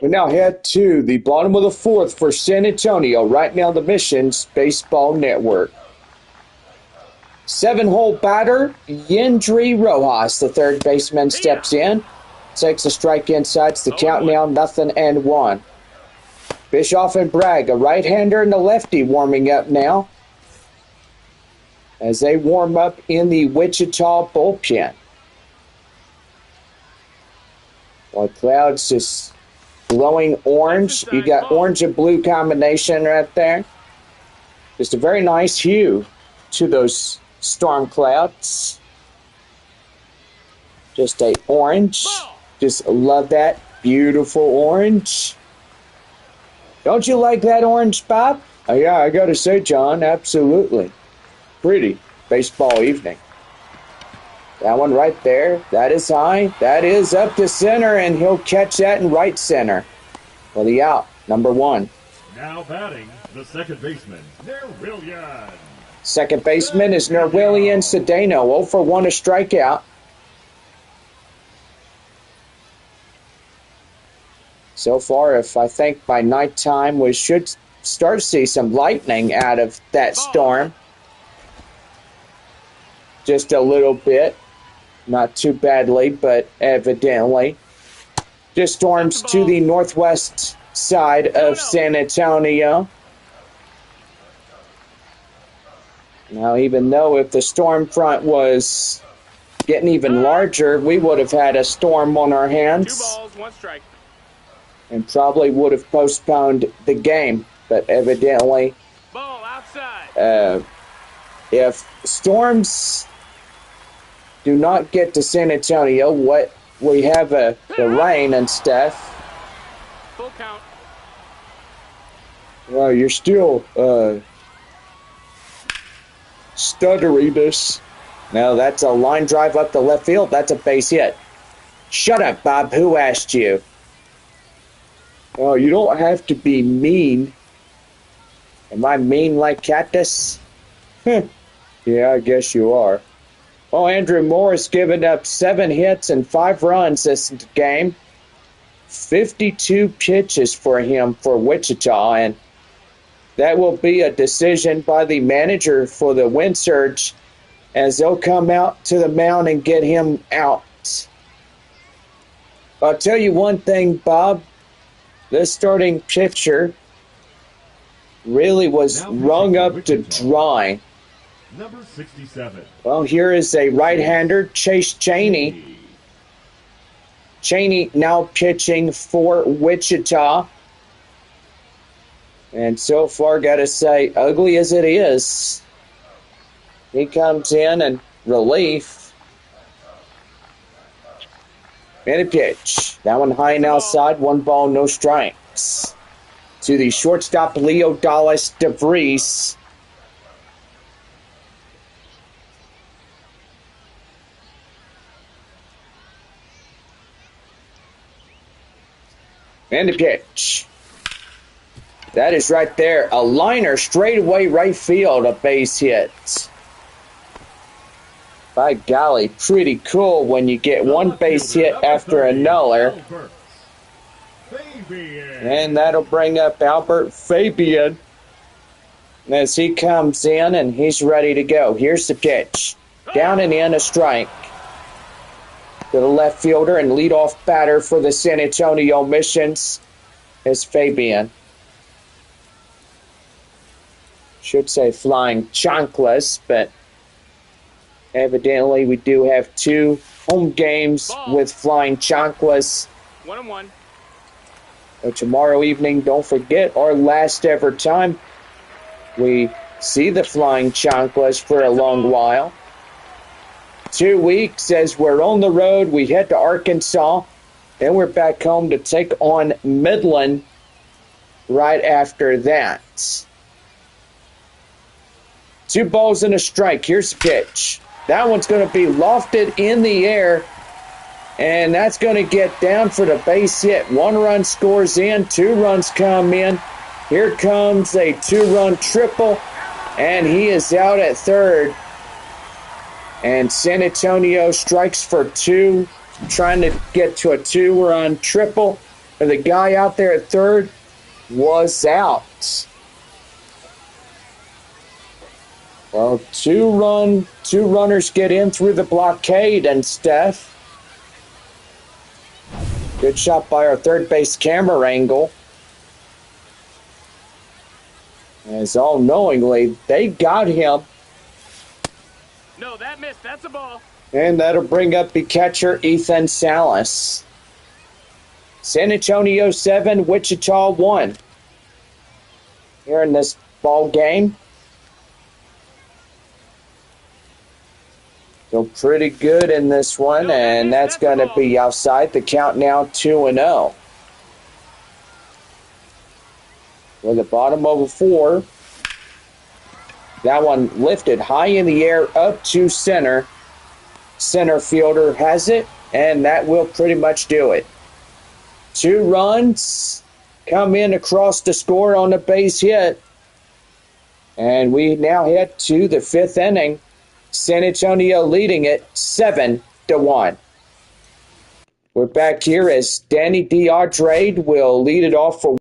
We now head to the bottom of the fourth for San Antonio, right now the Missions Baseball Network. 7-hole batter, Yendry Rojas, the third baseman, steps in. Takes a strike inside. It's the count now, 0-1. Bischoff and Bragg, a right-hander and a lefty, warming up now as they warm up in the Wichita bullpen. While clouds just glowing orange. You got orange and blue combination right there. Just a very nice hue to those storm clouds. Just a orange. Just love that beautiful orange. Don't you like that orange, Bob? Oh, yeah, I gotta say, John, absolutely. Pretty baseball evening. That one right there, that is high. That is up to center, and he'll catch that in right center for the out, number 1. Now batting, the second baseman, Nerwillian. Second baseman is Nerwillian Cedeno, 0 for 1, a strikeout. So far, if I think by nighttime, we should start to see some lightning out of that storm. Just a little bit. Not too badly, but evidently. Just storms to the northwest side of San Antonio. Now, even though if the storm front was getting even larger, we would have had a storm on our hands. 2 balls, 1 strike. And probably would have postponed the game. But evidently, Ball outside. If storms do not get to San Antonio, what we have the rain and stuff. Full count. Well, you're still stuttering this. No, that's a line drive up the left field. That's a base hit. Shut up, Bob. Who asked you? Oh, you don't have to be mean. Am I mean like Cactus? Yeah, I guess you are. Well, Andrew Morris given up 7 hits and 5 runs this game. 52 pitches for him for Wichita, and that will be a decision by the manager for the Wind Surge as they'll come out to the mound and get him out. I'll tell you one thing, Bob. This starting pitcher really was rung up to dry. Number 67. Well, here is a right-hander, Chase Cheney. Cheney now pitching for Wichita. And so far, got to say, ugly as it is, he comes in and relief. And a pitch. That one high and outside, 1 ball, no strikes. To the shortstop, Leo Dallas DeVries. And the pitch. That is right there. A liner straight away right field, a base hit. By golly, pretty cool when you get one base hit after another. And that'll bring up Albert Fabian as he comes in and he's ready to go. Here's the pitch. Down and in, a strike. To the left fielder and leadoff batter for the San Antonio Missions is Fabian. Should say flying chanclas, but evidently we do have 2 home games with flying chanclas. 1-1. So tomorrow evening, don't forget, our last ever time we see the flying chanclas for a long while. 2 weeks as we're on the road. We head to Arkansas. Then we're back home to take on Midland right after that. 2 balls and a strike. Here's the pitch. That one's going to be lofted in the air. And that's going to get down for the base hit. 1 run scores in. 2 runs come in. Here comes a 2-run triple. And he is out at third. And San Antonio strikes for 2, trying to get to a 2-run triple. And the guy out there at third was out. Well, two runners get in through the blockade, and Steph. Good shot by our third base camera angle. As all knowingly, they got him. No, that missed. That's a ball. And that'll bring up the catcher, Ethan Salas. San Antonio 7, Wichita 1. Here in this ball game. So pretty good in this one, and that's going to be outside. The count now 2-0. With the bottom of a 4. That one lifted high in the air up to center. Center fielder has it, and that will pretty much do it. 2 runs come in across the score on the base hit. And we now head to the 5th inning. San Antonio leading it 7-1. We're back here as Danny DeAndre will lead it off for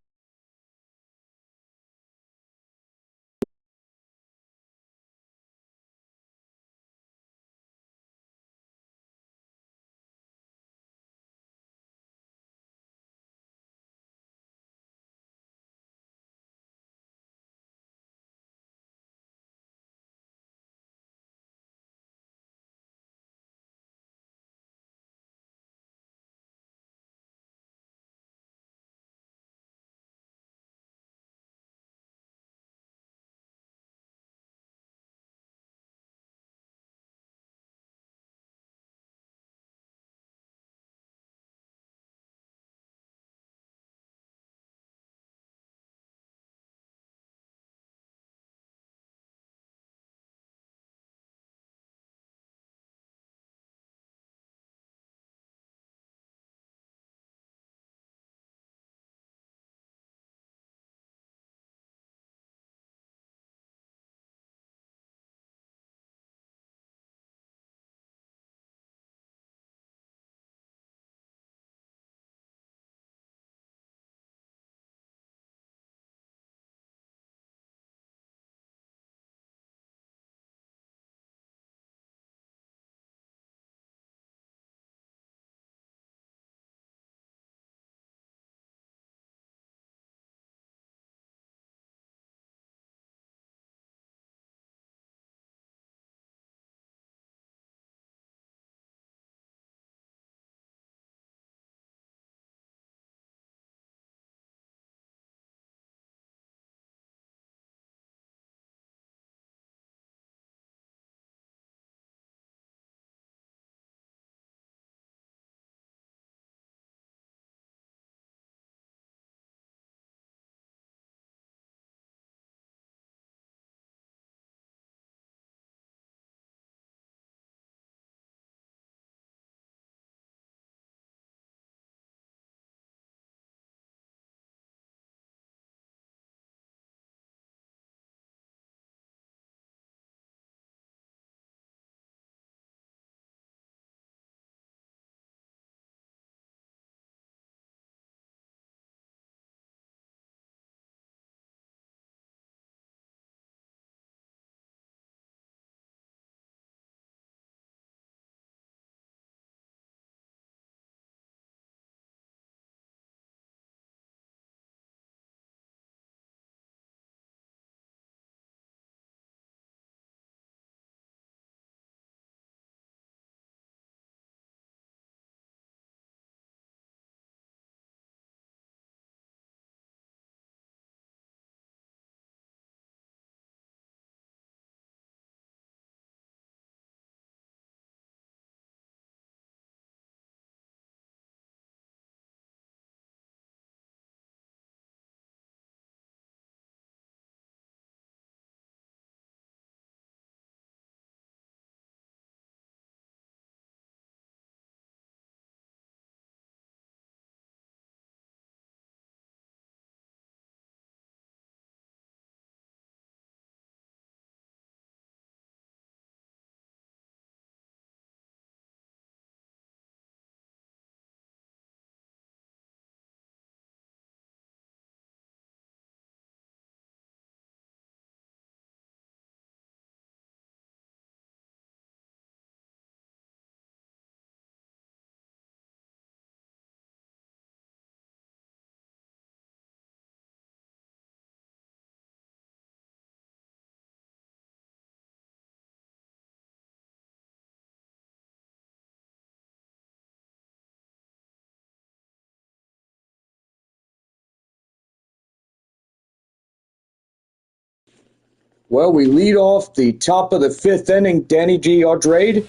Well, we lead off the top of the fifth inning. Danny G. Andrade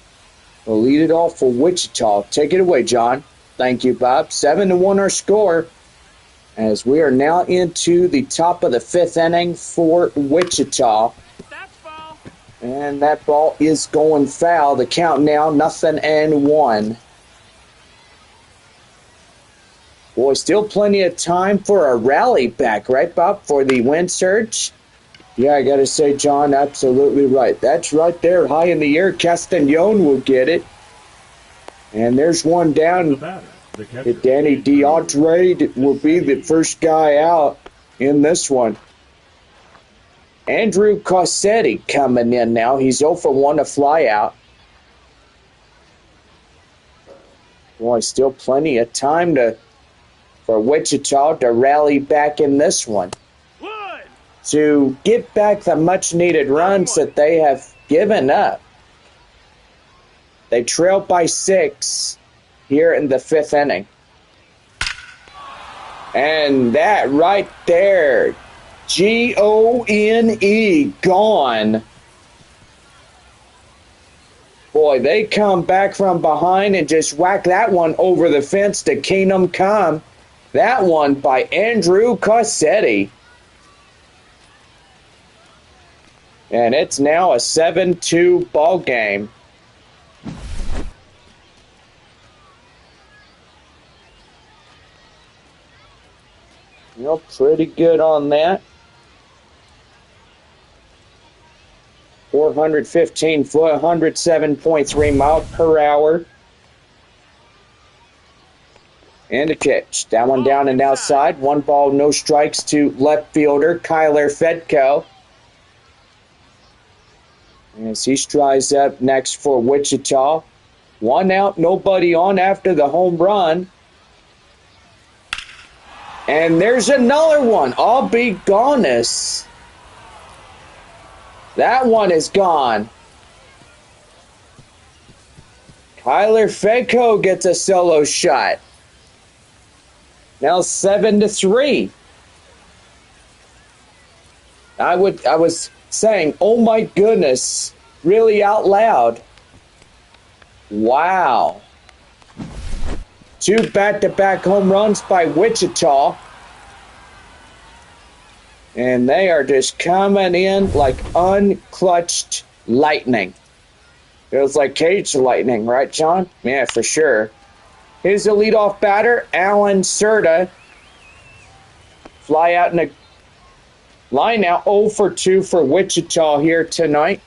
will lead it off for Wichita. Take it away, John. Thank you, Bob. 7-1 our score as we are now into the top of the fifth inning for Wichita. That's ball. And that ball is going foul. The count now 0-1. Boy, still plenty of time for a rally back, right, Bob, for the win surge? Yeah, I got to say, John, absolutely right. That's right there, high in the air. Castañon will get it. And there's one down. Danny D. Andrade will be the first guy out in this one. Andrew Cossetti coming in now. He's 0 for 1 to fly out. Boy, still plenty of time for Wichita to rally back in this one, to get back the much-needed runs that they have given up. They trail by 6 here in the fifth inning. And that right there, G-O-N-E, gone. Boy, they come back from behind and just whack that one over the fence to Kingdom Come. That one by Andrew Cossetti. And it's now a 7-2 ball game. You know, pretty good on that. 415 foot, 107.3 miles per hour. And a pitch. That one down and outside. 1 ball, no strikes to left fielder Kyler Fedko. As he strides up next for Wichita. 1 out, nobody on after the home run. And there's another one. I'll be goneness. That one is gone. Kyler Fedko gets a solo shot. Now 7-3. I was saying, oh my goodness, really out loud. Wow. 2 back-to-back home runs by Wichita. And they are just coming in like unclutched lightning. Feels like cage lightning, right, John? Yeah, for sure. Here's the leadoff batter, Alan Serta. Fly out in the line now, 0 for 2 for Wichita here tonight.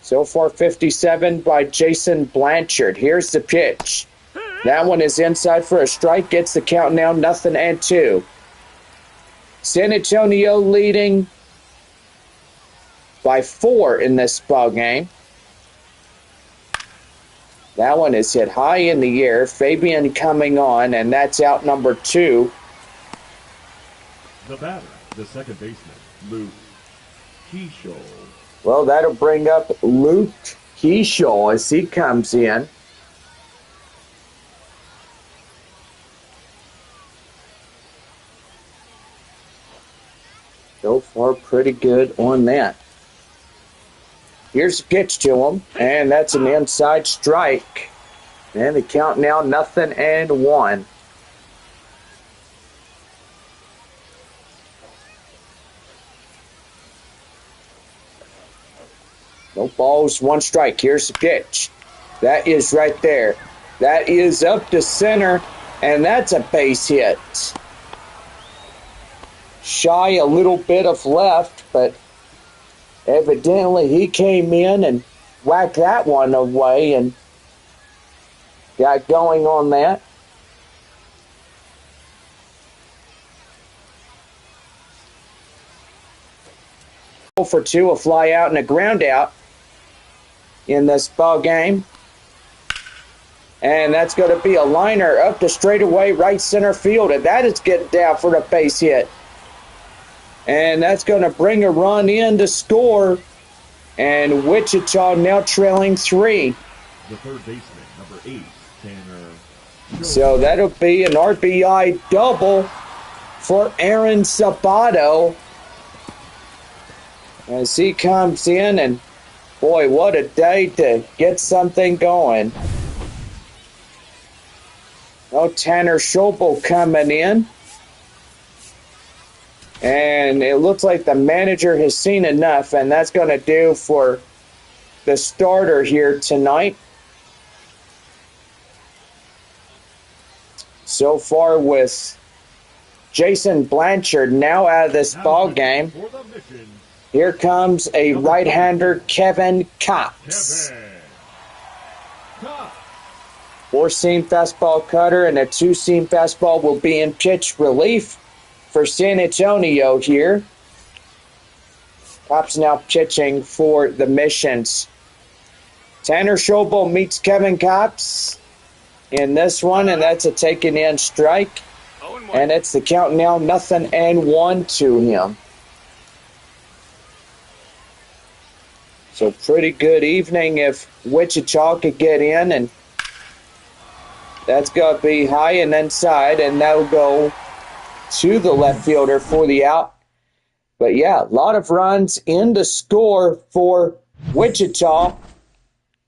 So far, 57 by Jason Blanchard. Here's the pitch. That one is inside for a strike. Gets the count now, 0-2. San Antonio leading by 4 in this ball game. That one is hit high in the air. Fabian coming on, and that's out number 2. The batter, the second baseman, Luke Keishel. Well, that'll bring up Luke Keishel as he comes in. So far, pretty good on that. Here's a pitch to him, and that's an inside strike. And the count now 0-1. No balls, 1 strike. Here's the pitch. That is right there. That is up to center, and that's a base hit. Shy a little bit of left, but evidently he came in and whacked that one away and got going on that. For 2, a fly out and a ground out in this ball game. And that's going to be a liner up the straightaway right center field, and that is getting down for the base hit. And that's going to bring a run in to score. And Wichita now trailing 3. The third baseman, number 8, Tanner. So that'll be an RBI double for Aaron Sabato as he comes in, and boy, what a day to get something going. No Tanner Schobel coming in. And it looks like the manager has seen enough, and that's going to do for the starter here tonight. So far with Jason Blanchard now out of this ball game. Here comes a right-hander, Kevin Cox. Four-seam fastball cutter and a two-seam fastball will be in pitch relief for San Antonio here. Cox now pitching for the Missions. Tanner Schobel meets Kevin Cox in this one, and that's a taken in strike. And it's the count now 0-1 to him. So pretty good evening if Wichita could get in, and that's going to be high and inside, and that'll go to the left fielder for the out. But yeah, a lot of runs in the score for Wichita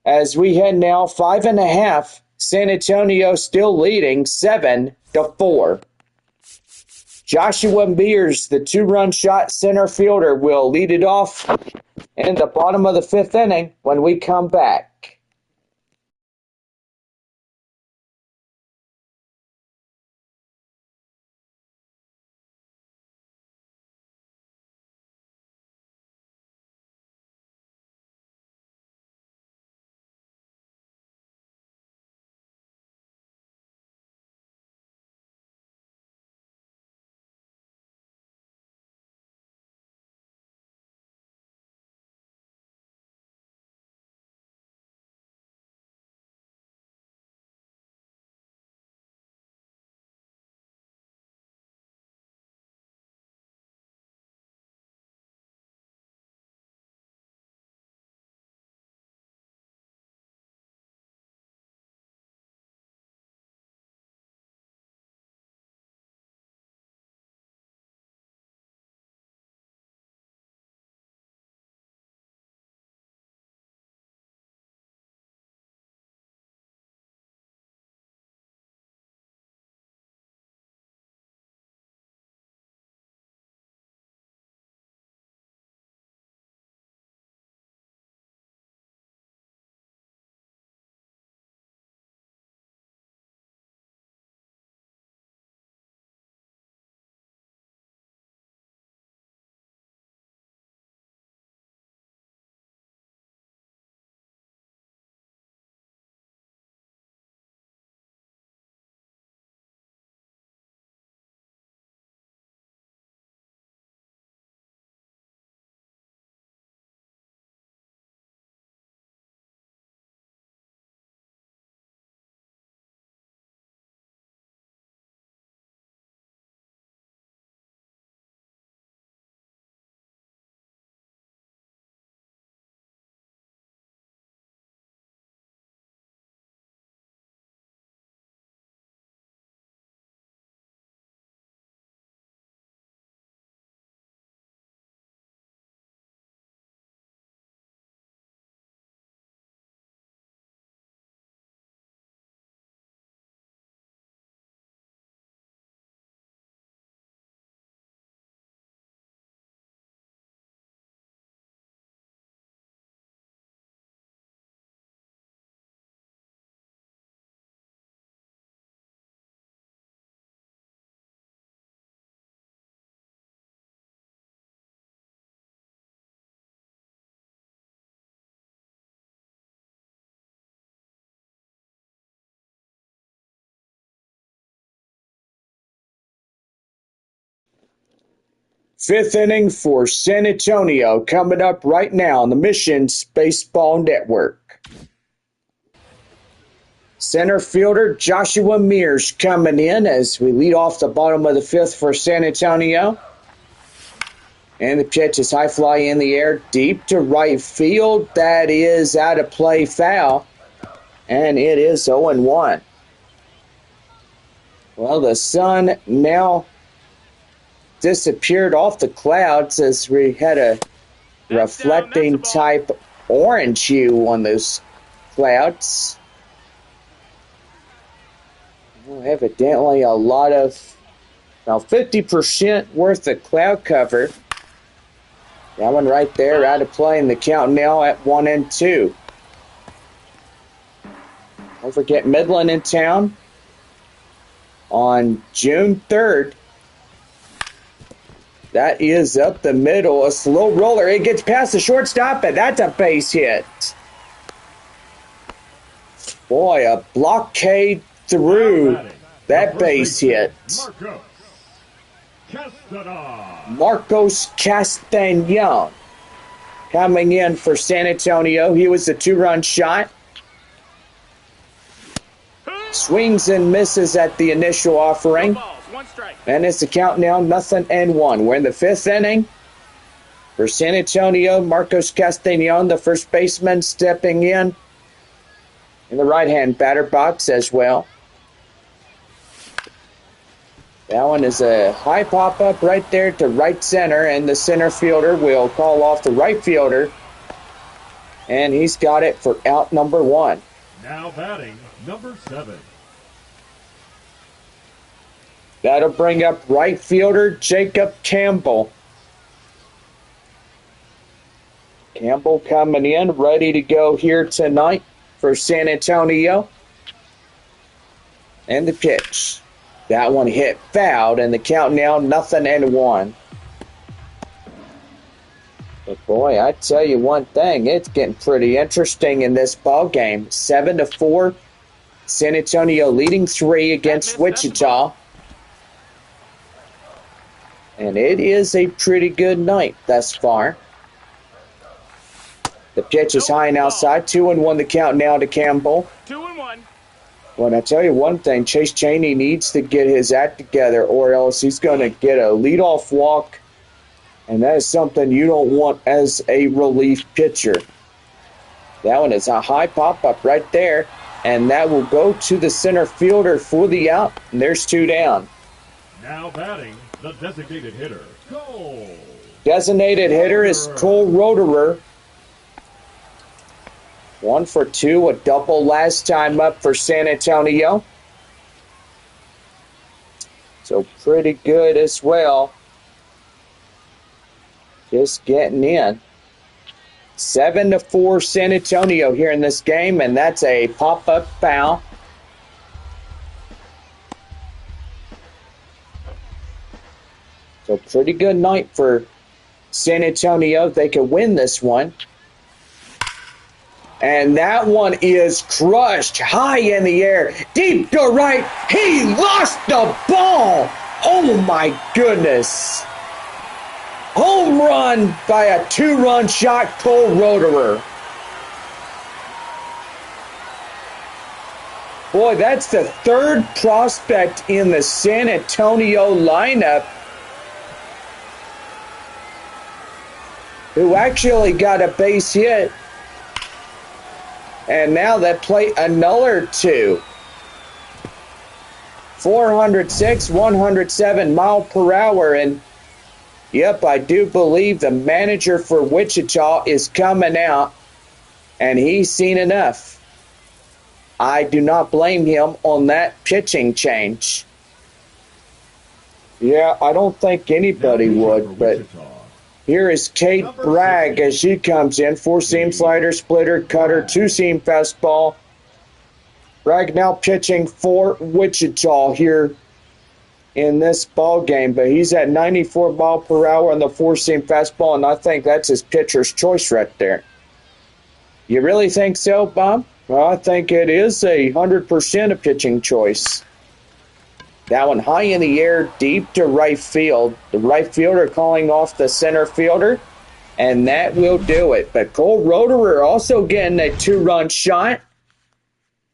as we head now 5.5. San Antonio still leading 7-4. Joshua Mears, the two-run shot center fielder, will lead it off in the bottom of the fifth inning when we come back. Fifth inning for San Antonio coming up right now on the Missions Baseball Network. Center fielder Joshua Mears coming in as we lead off the bottom of the fifth for San Antonio. And the pitch is high fly in the air, deep to right field. That is out of play, foul. And it is 0-1. Well, the sun now disappeared off the clouds as we had a reflecting type orange hue on those clouds. Well, evidently a lot of, about 50% worth of cloud cover. That one right there out of play in the count now at 1-2. Don't forget Midland in town on June 3rd. That is up the middle, a slow roller. It gets past the shortstop, and that's a base hit. Boy, a blockade through that base hit. Marcos Castañon coming in for San Antonio. He was a 2-run shot. Swings and misses at the initial offering. And it's the count now 0-1. We're in the 5th inning. For San Antonio, Marcos Castañon, the first baseman, stepping in the right-hand batter box as well. That one is a high pop-up right there to right center, and the center fielder will call off the right fielder. And he's got it for out number 1. Now batting, number 7. That'll bring up right fielder Jacob Campbell. Campbell coming in, ready to go here tonight for San Antonio. And the pitch. That one hit fouled, and the count now 0-1. But boy, I tell you one thing, it's getting pretty interesting in this ball game. 7-4, San Antonio leading 3 against Wichita. And it is a pretty good night thus far. The pitch is high and outside. 2-1 the count now to Campbell. 2-1. Well, I tell you one thing, Chase Chaney needs to get his act together, or else he's going to get a leadoff walk, and that is something you don't want as a relief pitcher. That one is a high pop-up right there, and that will go to the center fielder for the out, and there's 2 down. Now batting, the designated hitter, Cole. Designated hitter is Cole Roederer. 1 for 2, a double last time up for San Antonio. So pretty good as well. Just getting in. 7-4 San Antonio here in this game, and that's a pop-up foul. So pretty good night for San Antonio. They could win this one. And that one is crushed high in the air, deep to right. He lost the ball. Oh, my goodness. Home run by a 2-run shot, Cole Roederer. Boy, that's the 3rd prospect in the San Antonio lineup who actually got a base hit. And now that plate another 2. 406, 107 mile per hour. And yep, I do believe the manager for Wichita is coming out, and he's seen enough. I do not blame him on that pitching change. Yeah, I don't think anybody would, but here is Kate Bragg as she comes in. 4-seam slider, splitter, cutter, 2-seam fastball. Bragg now pitching for Wichita here in this ball game, but he's at 94 mile per hour on the 4-seam fastball, and I think that's his pitcher's choice right there. You really think so, Bob? Well, I think it is 100% a pitching choice. That one high in the air, deep to right field. The right fielder calling off the center fielder, and that will do it. But Cole Roederer also getting a 2-run shot,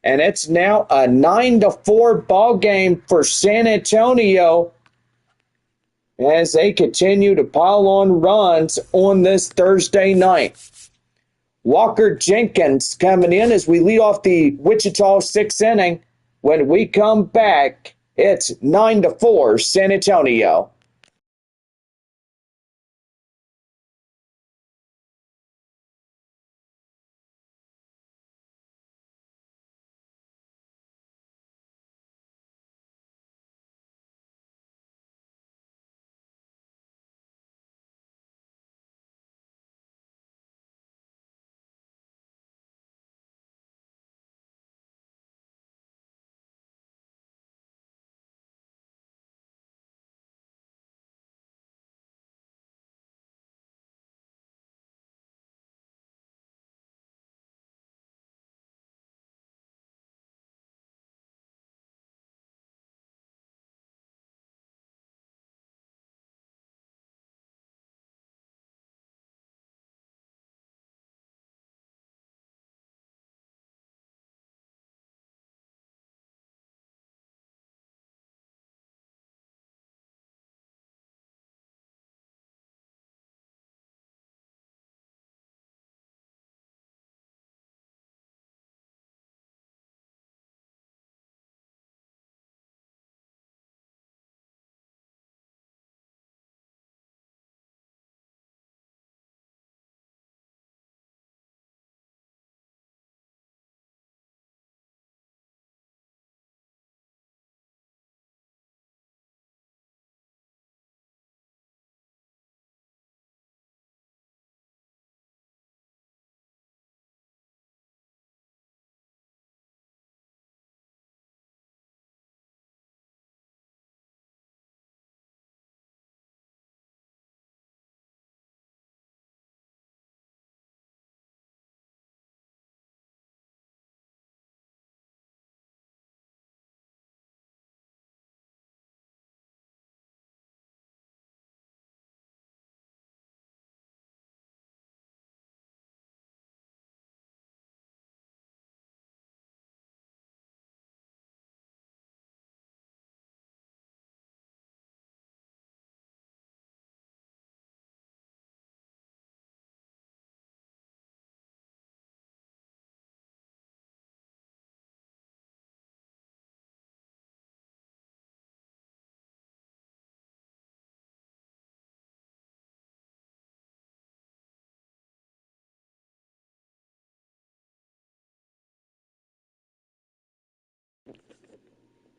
and it's now a 9-4 ball game for San Antonio as they continue to pile on runs on this Thursday night. Walker Jenkins coming in as we lead off the Wichita 6th inning. When we come back, it's 9-4 San Antonio.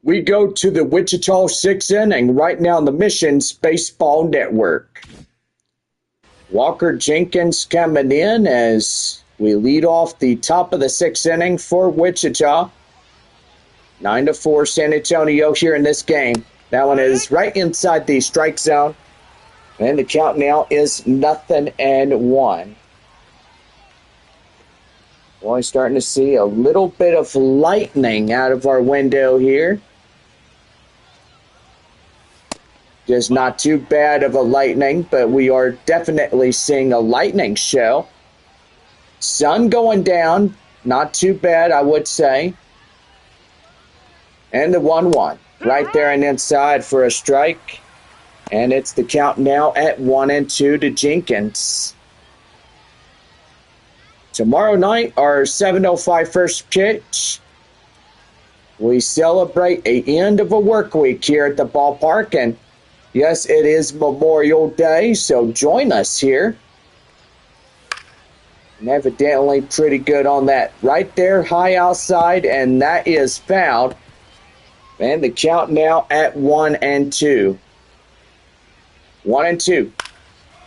We go to the Wichita 6th inning right now on the Missions Baseball Network. Walker Jenkins coming in as we lead off the top of the 6th inning for Wichita. 9-4 San Antonio here in this game. That one is right inside the strike zone. And the count now is 0-1. Boy, starting to see a little bit of lightning out of our window here. Just not too bad of a lightning, but we are definitely seeing a lightning show. Sun going down, not too bad, I would say. And the 1-1 right there and inside for a strike. And it's the count now at 1-2 to Jenkins. Tomorrow night, our 7:05 first pitch. We celebrate the end of a work week here at the ballpark. And yes, it is Memorial Day, so join us here. And evidently pretty good on that. Right there, high outside, and that is fouled. And the count now at 1-2. 1-2.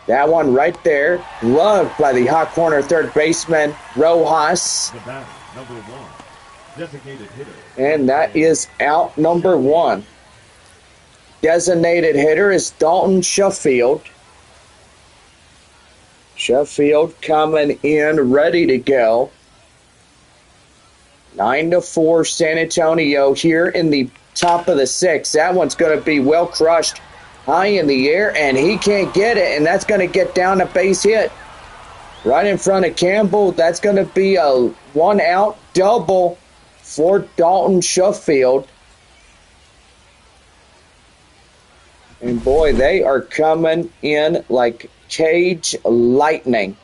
That one right there, loved by the hot corner third baseman, Rojas. The batter, number 1, designated hitter. And that is out number 1. Designated hitter is Dalton Sheffield. Sheffield coming in, ready to go. 9-4 San Antonio here in the top of the 6th. That one's going to be well crushed high in the air, and he can't get it, and that's going to get down a base hit right in front of Campbell. That's going to be a 1-out double for Dalton Sheffield. And boy, they are coming in like cage lightning.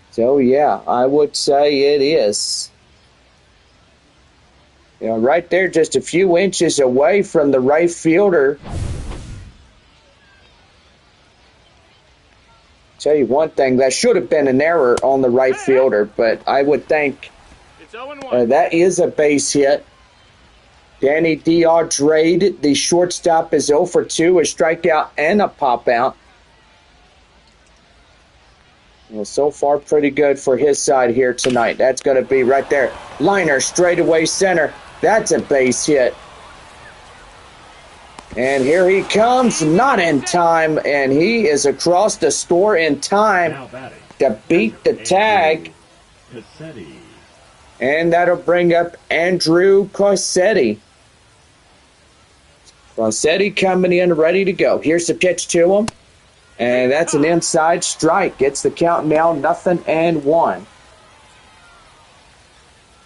So yeah, I would say it is. You know, right there, just a few inches away from the right fielder. Tell you one thing, that should have been an error on the right fielder, but I would think It's 0-1. that is a base hit. Danny DeAndre, the shortstop, is 0 for 2, a strikeout and a pop out. Well, so far pretty good for his side here tonight. That's going to be right there. Liner straightaway center. That's a base hit. And here he comes, not in time, and he is across the score in time Now batting, to beat the tag. Cassetti. And that'll bring up Andrew Corsetti. Corsetti coming in ready to go. Here's the pitch to him. And that's an inside strike. It's the count now 0-1.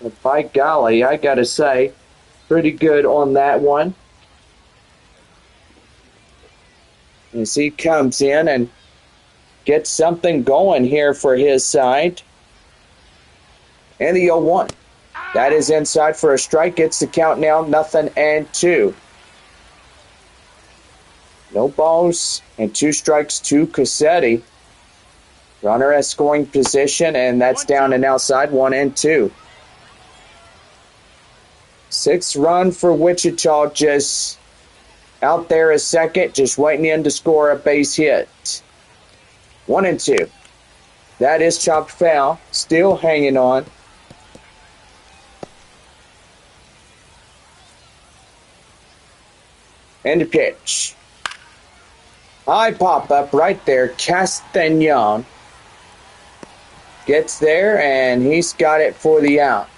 But by golly, I got to say, pretty good on that one. As he comes in and gets something going here for his side. And the 0-1. That is inside for a strike. It's the count now 0-2. No balls and 2 strikes to Cassetti. Runner at scoring position, and that's down and outside 1-2. 6th run for Wichita, just out there as second, just waiting in to score a base hit. 1-2. That is chopped foul, still hanging on. And the pitch. High pop-up right there. Castagnon gets there, and he's got it for the out.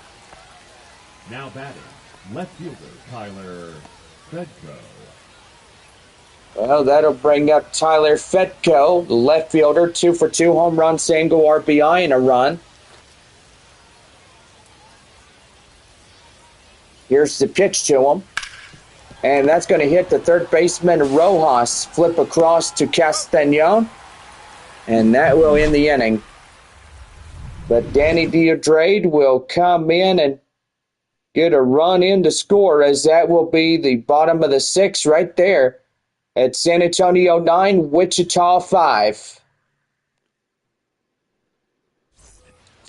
Now batting, left fielder Tyler Fedko. Well, that'll bring up Tyler Fedko, the left fielder, 2 for 2, home run, single, RBI, and a run. Here's the pitch to him. And that's going to hit the third baseman, Rojas. Flip across to Castagnon. And that will end the inning. But Danny DeAndre will come in and get a run in to score, as that will be the bottom of the 6th right there at San Antonio 9, Wichita 5.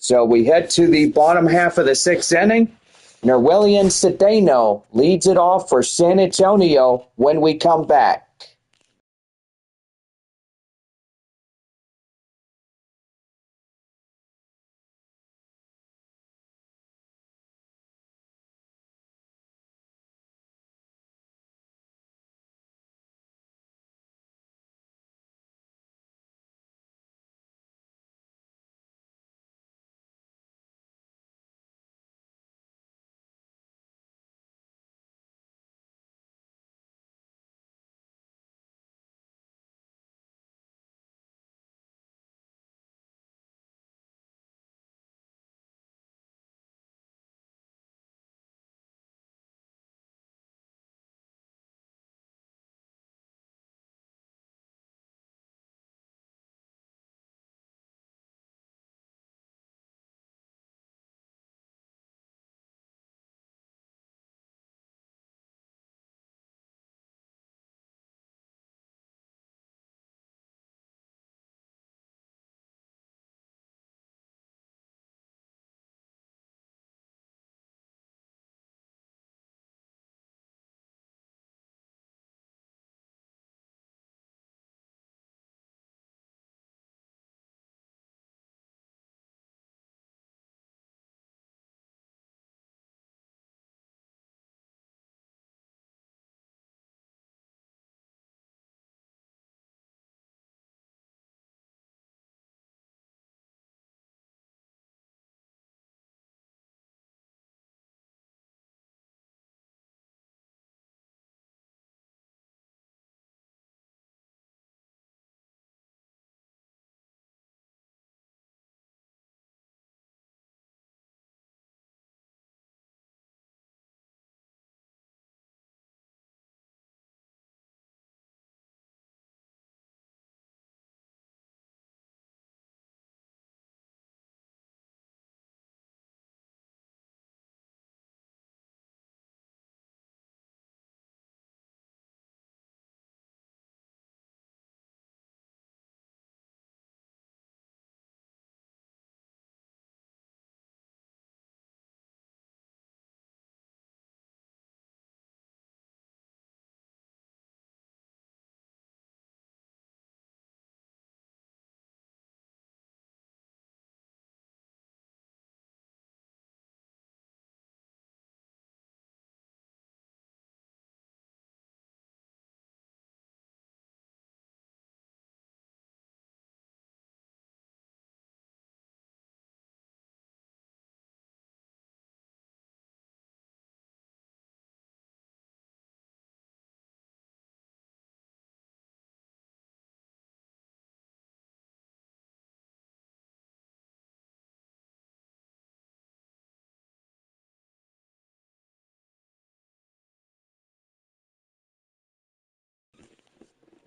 So we head to the bottom half of the 6th inning. Nerwillian Cedeno leads it off for San Antonio when we come back.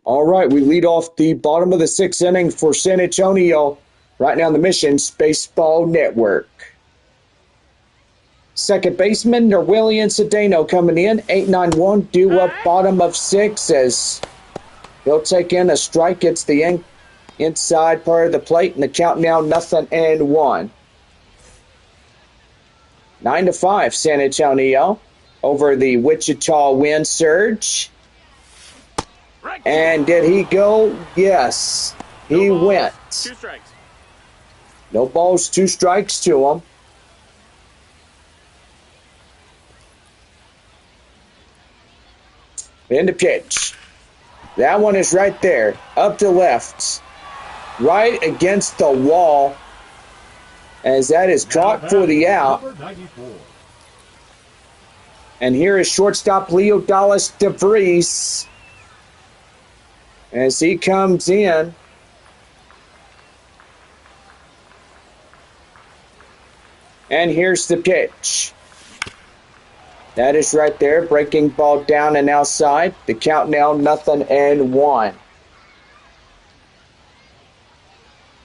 All right, we lead off the bottom of the sixth inning for San Antonio, right now on the Missions Baseball Network. Second baseman, Nerwillian Cedeno coming in, 8-9-1, due up bottom of six as he'll take in a strike. It's the inside part of the plate, and the count now 0-1. 9-5, San Antonio over the Wichita wind surge. And did he go? Yes, he went. 2 strikes. No balls, 2 strikes to him. In the pitch. That one is right there, up to left, right against the wall, as that is caught for the out. And here is shortstop Leo Dallas DeVries as he comes in. And here's the pitch. That is right there, breaking ball down and outside. The count now 0-1.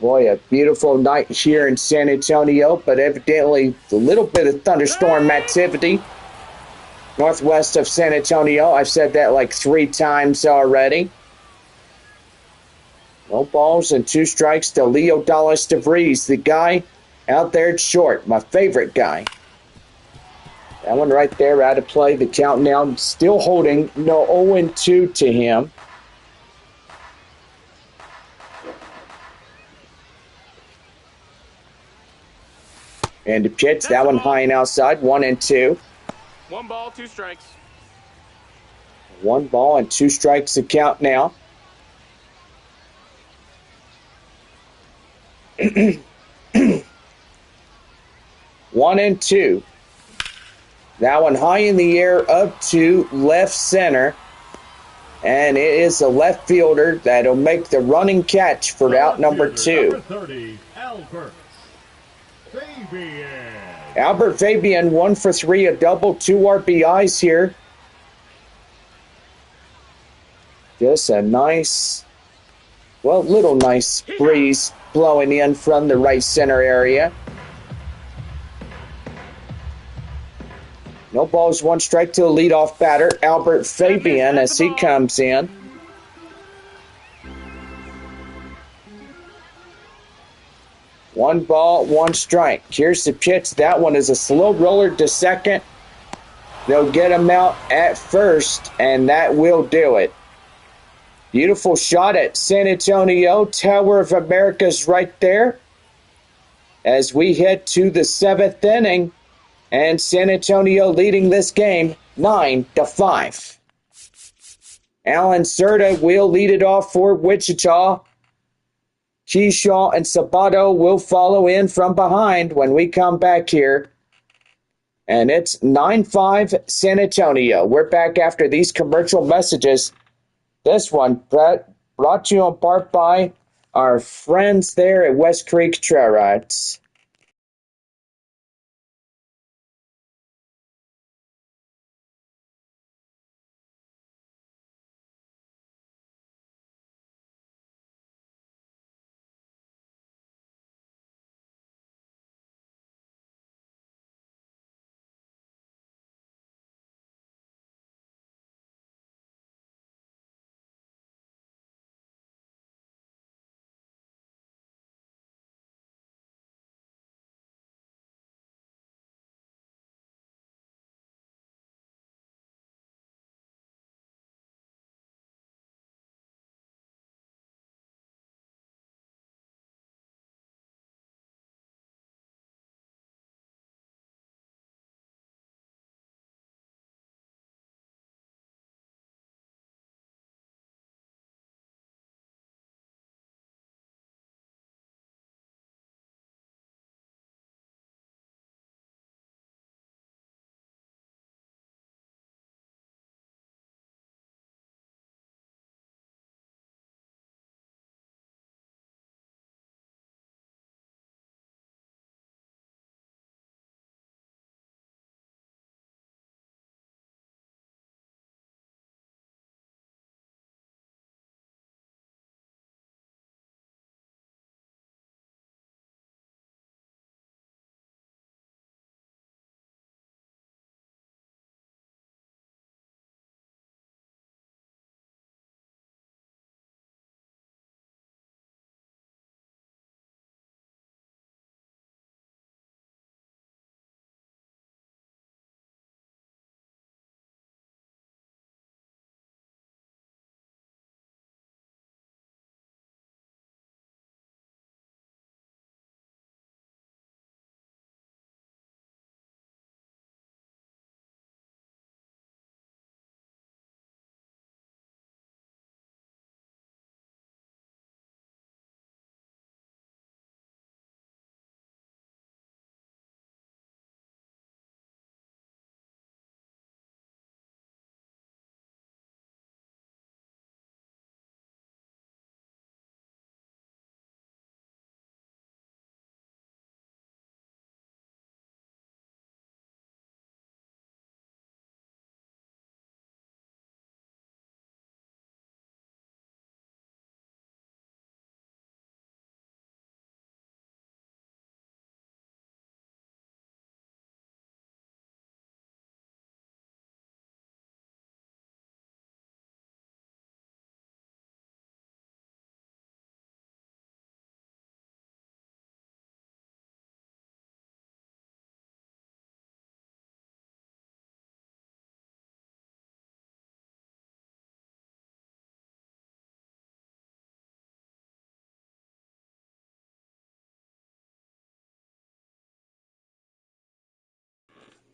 Boy, a beautiful night here in San Antonio, but evidently a little bit of thunderstorm activity northwest of San Antonio. I've said that like 3 times already. No balls and 2 strikes to Leo Dallas DeVries, the guy out there at short, my favorite guy. That one right there out of play. The count now still holding. No 0-2 to him. And the pitch, that one high and outside, 1-2. 1 ball, 2 strikes. 1 ball and 2 strikes the count now. One and two. That one high in the air up to left center. And it is a left fielder that'll make the running catch for out number 2. Number 30, Albert Fabian. Albert Fabian, 1 for 3, a double, 2 RBIs here. Just a nice, well, little nice breeze blowing in from the right center area. No balls, 1 strike to the leadoff batter, Albert Fabian, as he comes in. One ball, 1 strike. Here's the pitch. That one is a slow roller to second. They'll get him out at first, and that will do it. Beautiful shot at San Antonio. Tower of America's right there. As we head to the 7th inning, and San Antonio leading this game 9-5. Alan Cerda will lead it off for Wichita. Keyshaw and Sabato will follow in from behind when we come back here. And it's 9-5 San Antonio. We're back after these commercial messages. This one brought to you in part by our friends there at West Creek Trail Rides.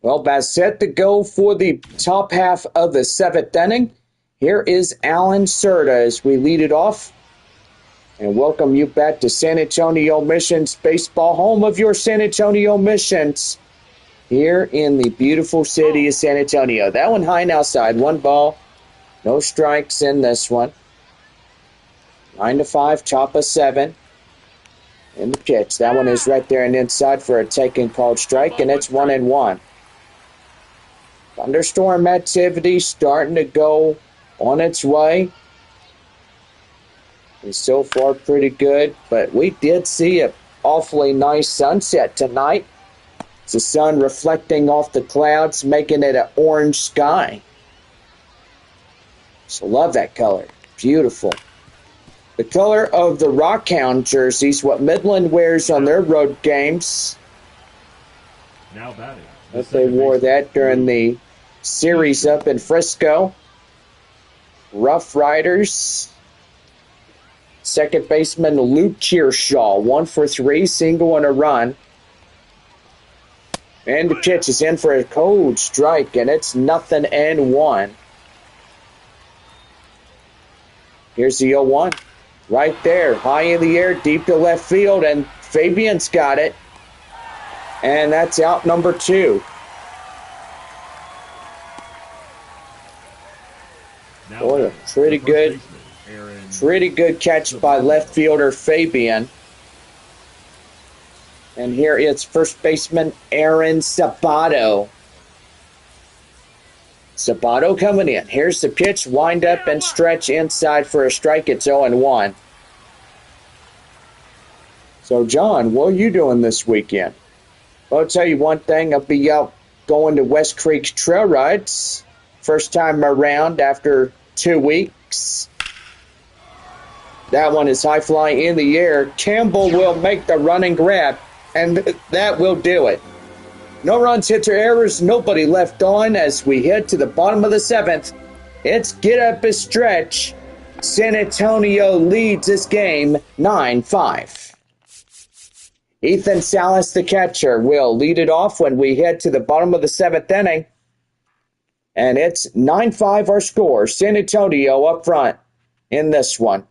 Well, that's set to go for the top half of the seventh inning. Here is Alan Serta as we lead it off. And welcome you back to San Antonio Missions Baseball, home of your San Antonio Missions, here in the beautiful city of San Antonio. That one high and outside, 1 ball, no strikes in this one. 9-5, top of 7. In the pitch, that one is right there and inside for a taken called strike, and it's 1-1. Thunderstorm activity starting to go on its way. It's so far pretty good, but we did see an awfully nice sunset tonight. It's the sun reflecting off the clouds, making it an orange sky. So love that color. Beautiful. The color of the Rockhound jerseys, what Midland wears on their road games. Now batting. But they wore that during the series up in Frisco. Rough Riders. Second baseman Luke Kearshaw, 1 for 3, single and a run. And the pitch is in for a cold strike, and it's 0-1. Here's the 0-1. Right there, high in the air, deep to left field, and Fabian's got it. And that's out number 2. Boy, a pretty good catch by left fielder Fabian. And here it's first baseman Aaron Sabato. Sabato coming in. Here's the pitch, wind up and stretch inside for a strike. It's 0-1. So, John, what are you doing this weekend? Well, I'll tell you one thing. I'll be out going to West Creek Trail Rides. First time around after 2 weeks. That one is high fly in the air. Campbell will make the running grab, and that will do it. No runs, hits, or errors, nobody left on as we head to the bottom of the 7th. It's get up a stretch. San Antonio leads this game 9-5. Ethan Salas, the catcher, will lead it off when we head to the bottom of the 7th inning. And it's 9-5 our score. San Antonio up front in this one.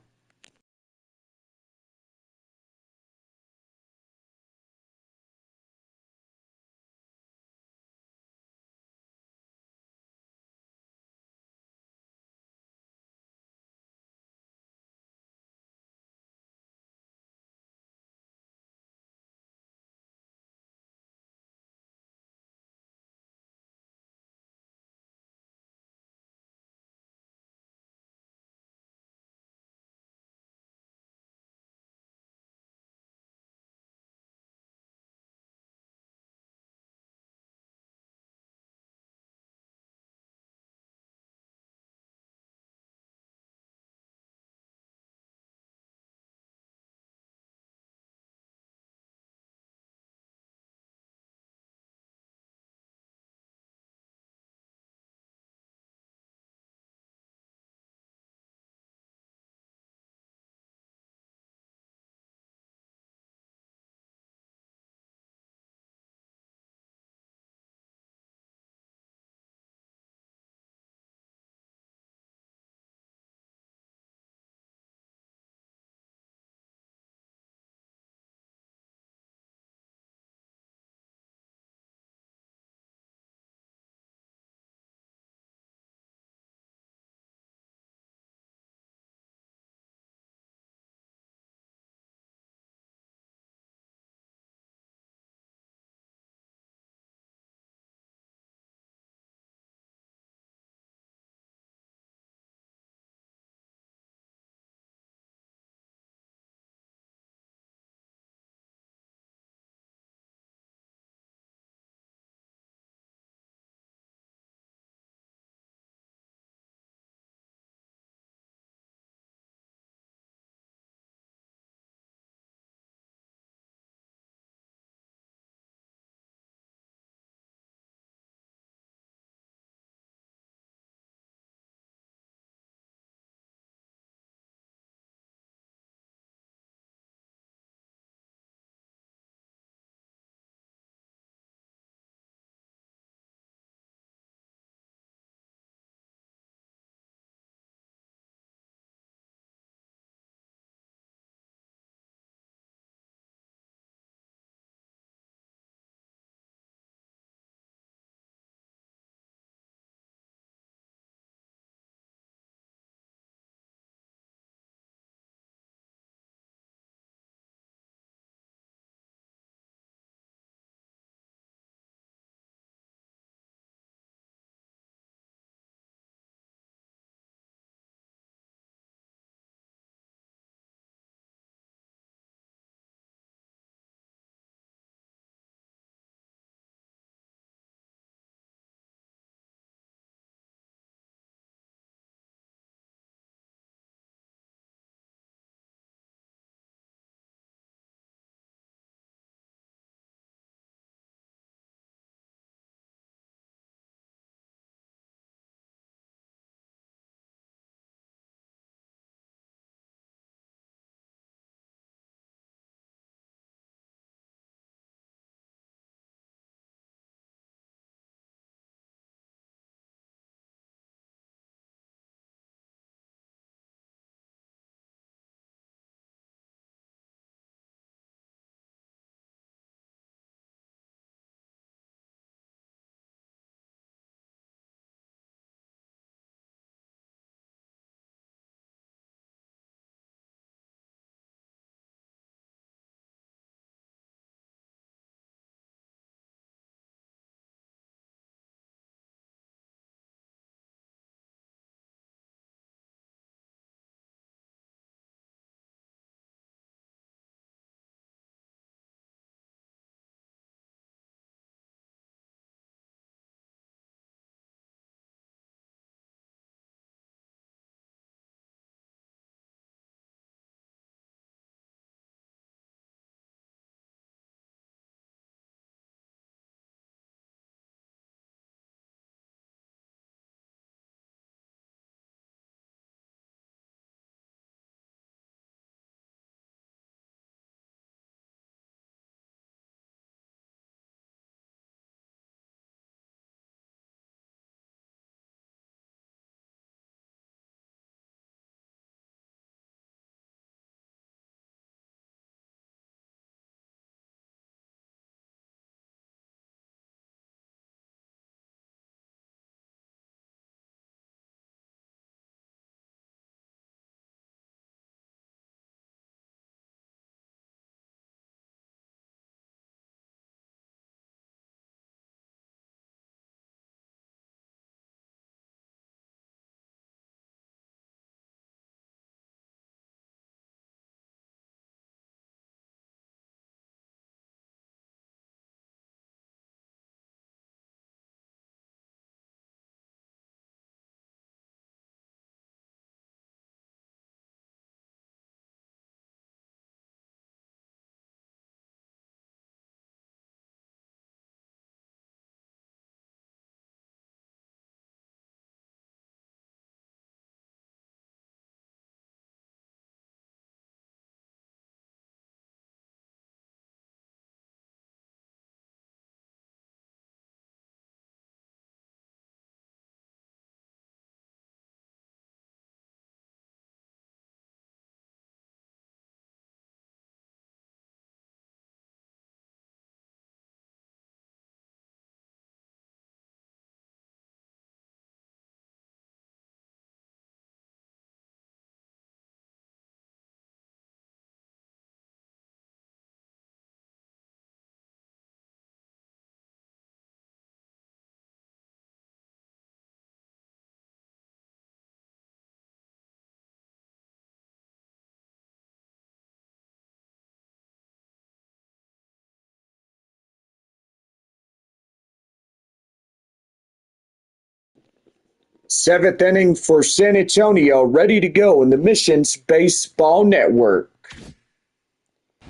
Seventh inning for San Antonio, ready to go in the Missions Baseball Network.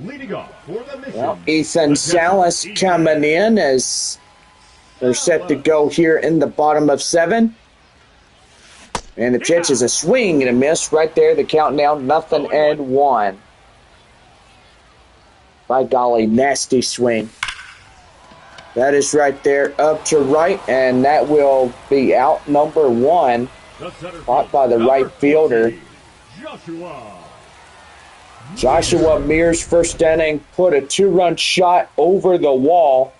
Leading off for the Mission. Well, Ethan Salas coming in as they're set to go here in the bottom of 7. And the pitch is a swing and a miss right there. The count now 0-1. By golly, nasty swing. That is right there up to right, and that will be out number 1. Caught by the right fielder. Joshua Mears, first inning, put a 2-run shot over the wall.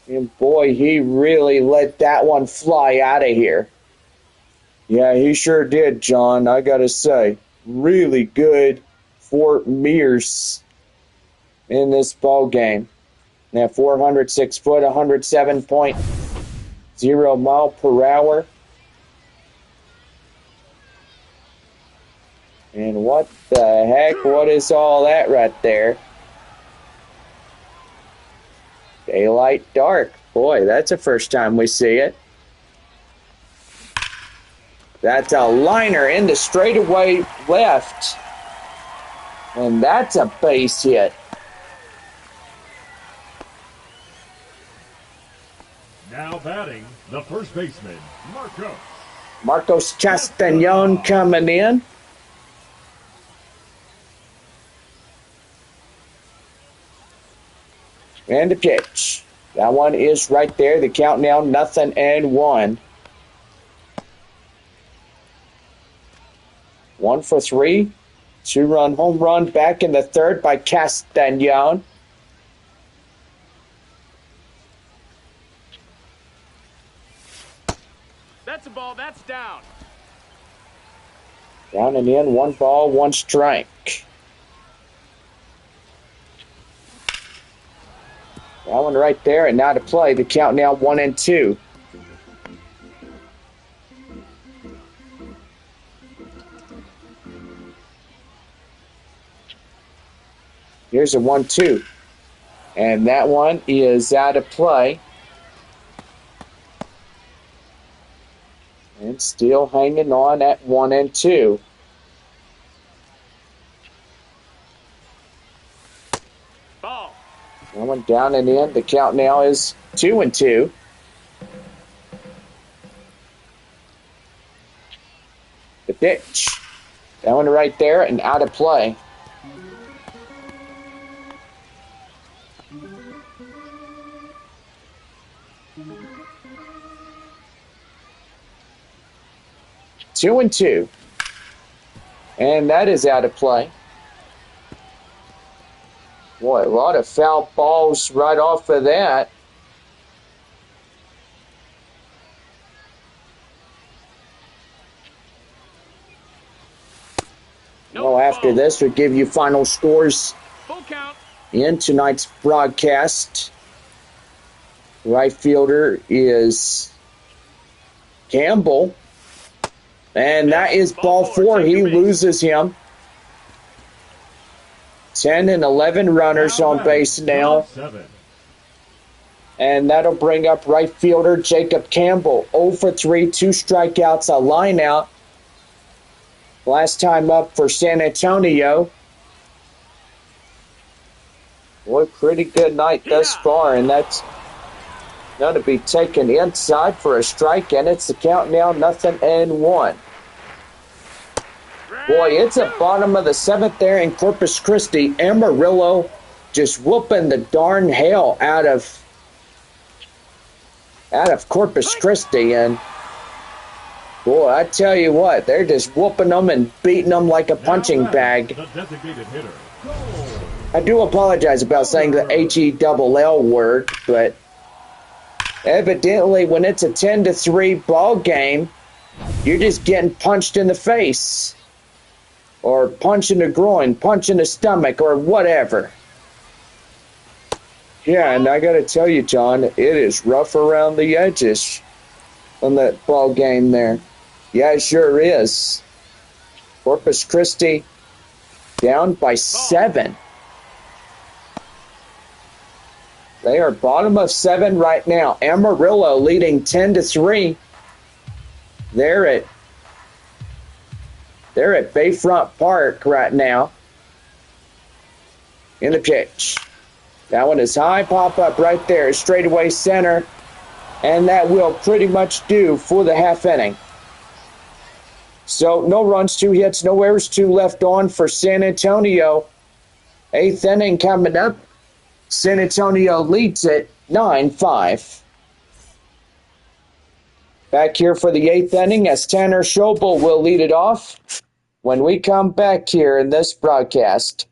And boy, he really let that one fly out of here. Yeah, he sure did, John, I gotta say. Really good for Mears in this ball game. Now 406 foot, 107.0 mile per hour. And what the heck? What is all that right there? Daylight dark. Boy, that's the first time we see it. That's a liner into straightaway left. And that's a base hit. Now batting, the first baseman, Marcos Castañon coming in. And the pitch. That one is right there. The count now 0-1. 1 for 3. 2-run home run back in the third by Castañon. That's a ball. That's down. Down and in. 1 ball, 1 strike. That one right there, and now to play. The count now 1-2. Here's a 1-2. And that one is out of play. And still hanging on at 1-2. Ball. That one down and in. The count now is 2-2. The pitch. That one right there and out of play. Two and two. And that is out of play. Boy, a lot of foul balls right off of that. Well, after this, we'll give you final scores Full count. in tonight's broadcast. Right fielder is Campbell. And that is ball 4. He loses him. 10 and 11 runners on base now. And that'll bring up right fielder Jacob Campbell. 0 for 3, 2 strikeouts, a line out. Last time up for San Antonio. Boy, pretty good night thus far, and that's going to be taken inside for a strike, and it's the count now 0-1. Boy, it's a bottom of the 7th there in Corpus Christi. Amarillo just whooping the darn hell out of Corpus Christi, and boy, I tell you what, they're just whooping them and beating them like a punching bag. I do apologize about saying the H-E-double-L word, but evidently when it's a 10-3 ball game, you're just getting punched in the face. Or punch in the groin, punch in the stomach, or whatever. Yeah, and I got to tell you, John, it is rough around the edges on that ball game there. Yeah, it sure is. Corpus Christi down by 7. They are bottom of 7 right now. Amarillo leading 10-3. They're at Bayfront Park right now. In the pitch. That one is high, pop up right there, straightaway center. And that will pretty much do for the half inning. So no runs, 2 hits, no errors, 2 left on for San Antonio. 8th inning coming up. San Antonio leads it 9-5. Back here for the 8th inning as Tanner Schobel will lead it off when we come back here in this broadcast.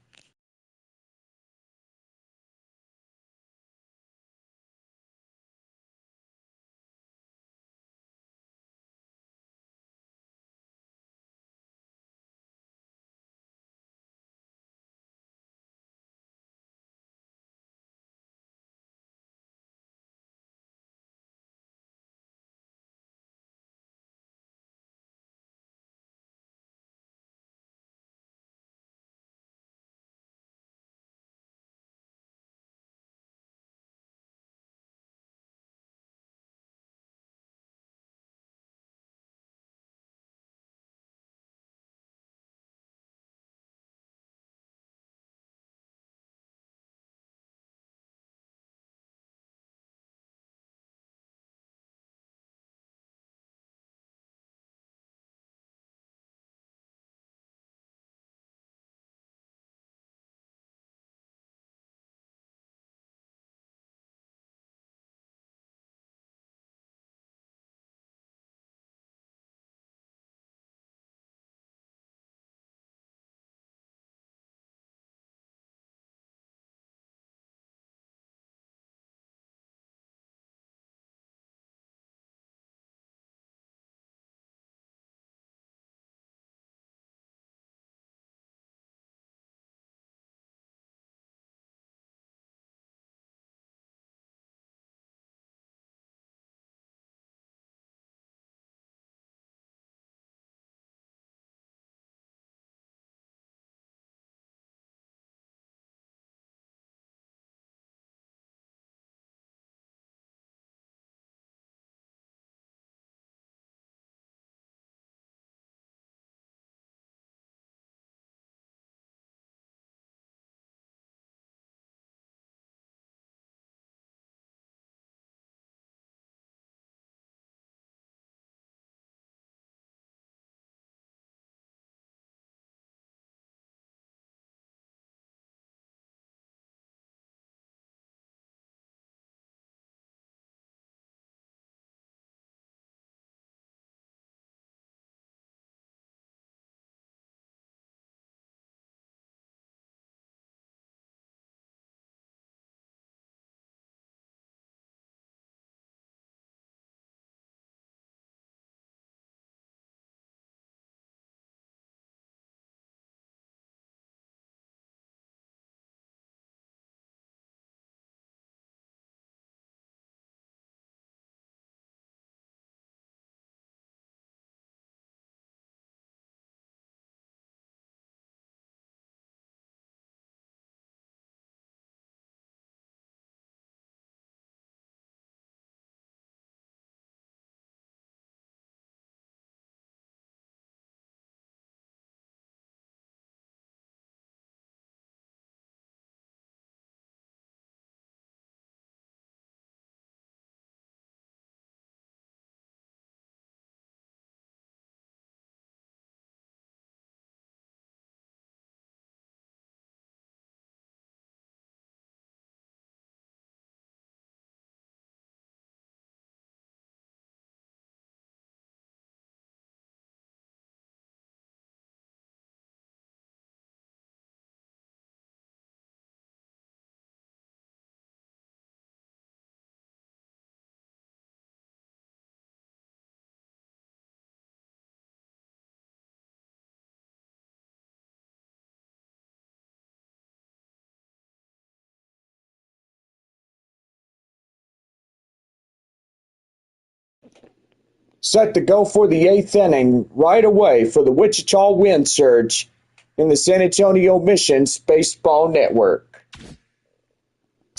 Set to go for the 8th inning right away for the Wichita Wind Surge in the San Antonio Missions Baseball Network.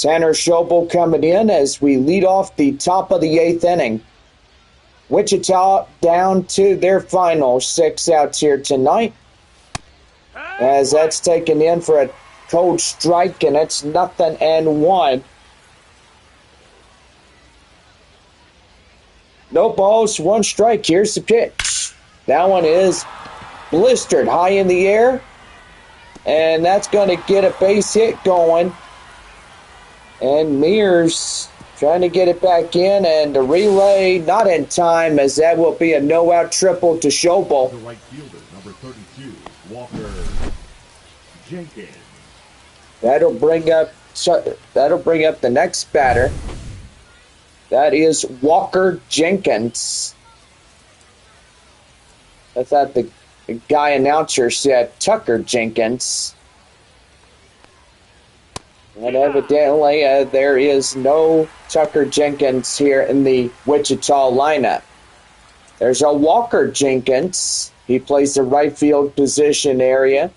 Tanner Schobel coming in as we lead off the top of the 8th inning. Wichita down to their final 6 outs here tonight, as that's taken in for a cold strike, and it's 0-1. No balls, 1 strike. Here's the pitch. That one is blistered high in the air, and that's going to get a base hit going. And Mears trying to get it back in, and the relay not in time, as that will be a no-out triple to Schobel. The right fielder, number 32, Walker Jenkins. That'll bring up the next batter. That is Walker Jenkins. I thought the guy announcer said Tucker Jenkins. And evidently, there is no Tucker Jenkins here in the Wichita lineup. There's a Walker Jenkins. He plays the right field position area.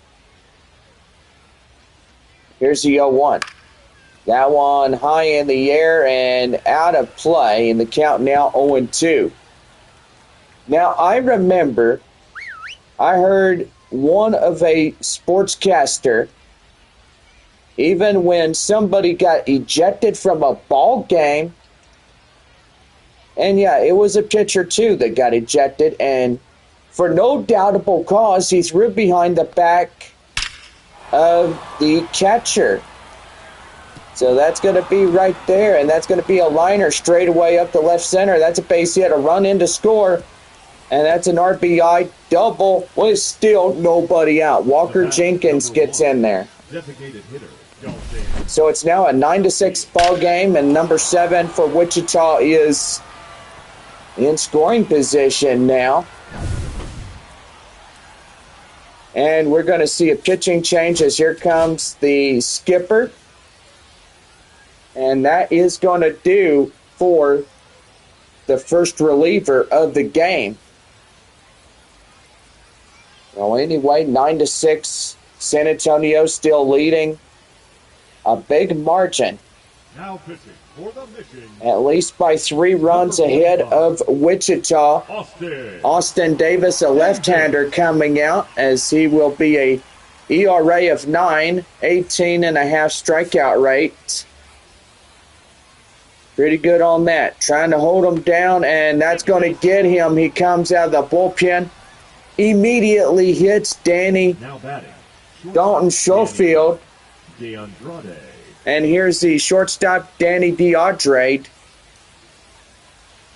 Here's the 0-1. That one high in the air and out of play, and the count now 0-2. Now, I remember I heard one of a sportscaster, even when somebody got ejected from a ball game, and yeah, it was a pitcher too that got ejected, and for no doubtable cause, he threw behind the back of the catcher. So that's going to be right there, and that's going to be a liner straight away up the left center. That's a base hit, a run in to score, and that's an RBI double with still nobody out. Walker Jenkins gets in there. Designated hitter. So it's now a 9-6 ball game, and number 7 for Wichita is in scoring position now. And we're going to see a pitching change as here comes the skipper. And that is going to do for the first reliever of the game. Well, anyway, 9-6, San Antonio still leading. A big margin. Now pitching for the mission. At least by 3 runs ahead of Wichita. Austin Davis, a left-hander, coming out, as he will be a ERA of 9, 18.5 strikeout rate. Pretty good on that. Trying to hold him down, and that's going to get him. He comes out of the bullpen. Immediately hits Danny Dalton Schofield. And here's the shortstop, Danny DeAndre.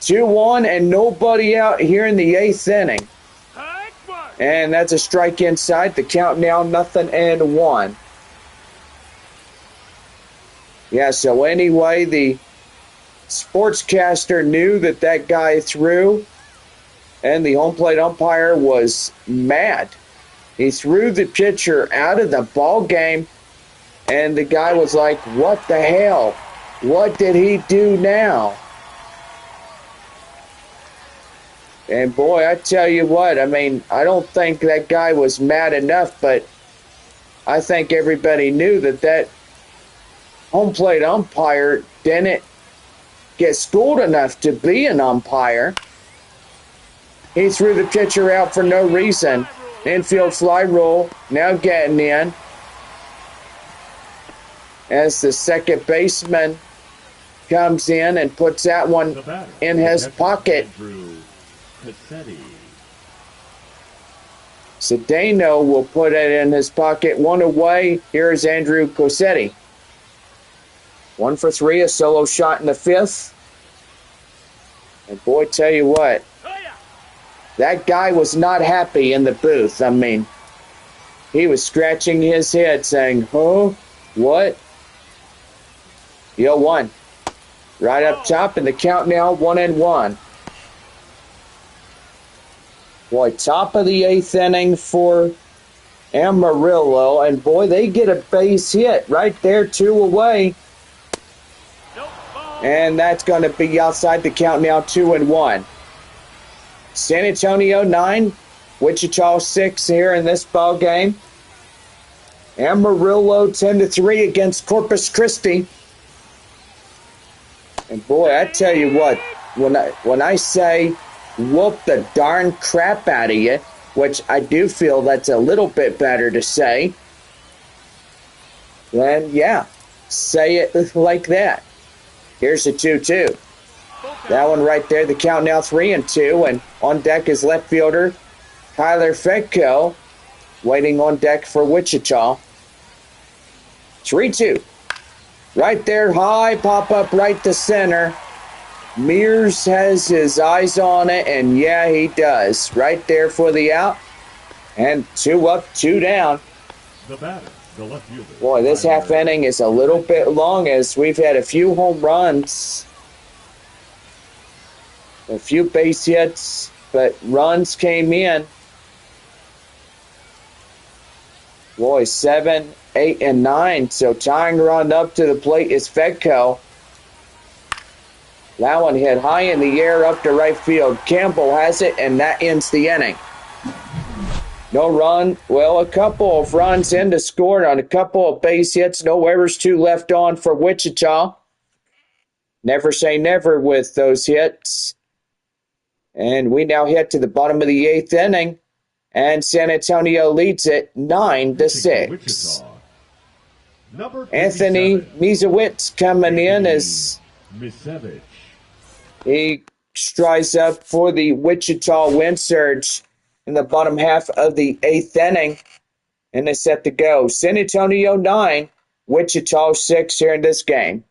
2-1 and nobody out here in the 8th inning. And that's a strike inside. The count now 0-1. Yeah, so anyway, the sportscaster knew that guy threw, and the home plate umpire was mad. He threw the pitcher out of the ball game. And the guy was like, what the hell? What did he do now? And boy, I tell you what, I mean, I don't think that guy was mad enough, but I think everybody knew that home plate umpire didn't get schooled enough to be an umpire. He threw the pitcher out for no reason. Infield fly rule now getting in, as the second baseman comes in and puts that one in his pocket. Cedeno will put it in his pocket. 1 away. Here's Andrew Cosetti. 1 for 3, a solo shot in the 5th. And boy, tell you what, that guy was not happy in the booth. I mean, he was scratching his head saying, huh? What? 0-1. Right up top, and the count now 1-1. Boy, top of the 8th inning for Amarillo, and boy, they get a base hit right there, 2 away. And that's going to be outside the count now, 2-1. San Antonio 9, Wichita 6 here in this ball game. Amarillo 10-3 against Corpus Christi. Boy, I tell you what, when I say whoop the darn crap out of you, which I do feel that's a little bit better to say, then yeah, say it like that. Here's a 2-2. That one right there, the count now 3-2, and on deck is left fielder Tyler Fedko, waiting on deck for Wichita. 3-2. Right there, high, pop up right to center. Mears has his eyes on it, and yeah, he does. Right there for the out. And 2 up, 2 down. The batter, the left fielder. Boy, this half inning is a little bit long as we've had a few home runs, a few base hits, but runs came in. Boy, 7, 8, and 9. So tying run up to the plate is Fedko. That one hit high in the air up to right field. Campbell has it, and that ends the inning. No run. Well, a couple of runs in to score on a couple of base hits. No errors, 2 left on for Wichita. Never say never with those hits. And we now head to the bottom of the 8th inning. And San Antonio leads it 9-6. Anthony Mizewicz coming in as he strides up for the Wichita win surge in the bottom half of the 8th inning. And they're set to go. San Antonio 9, Wichita 6 here in this game.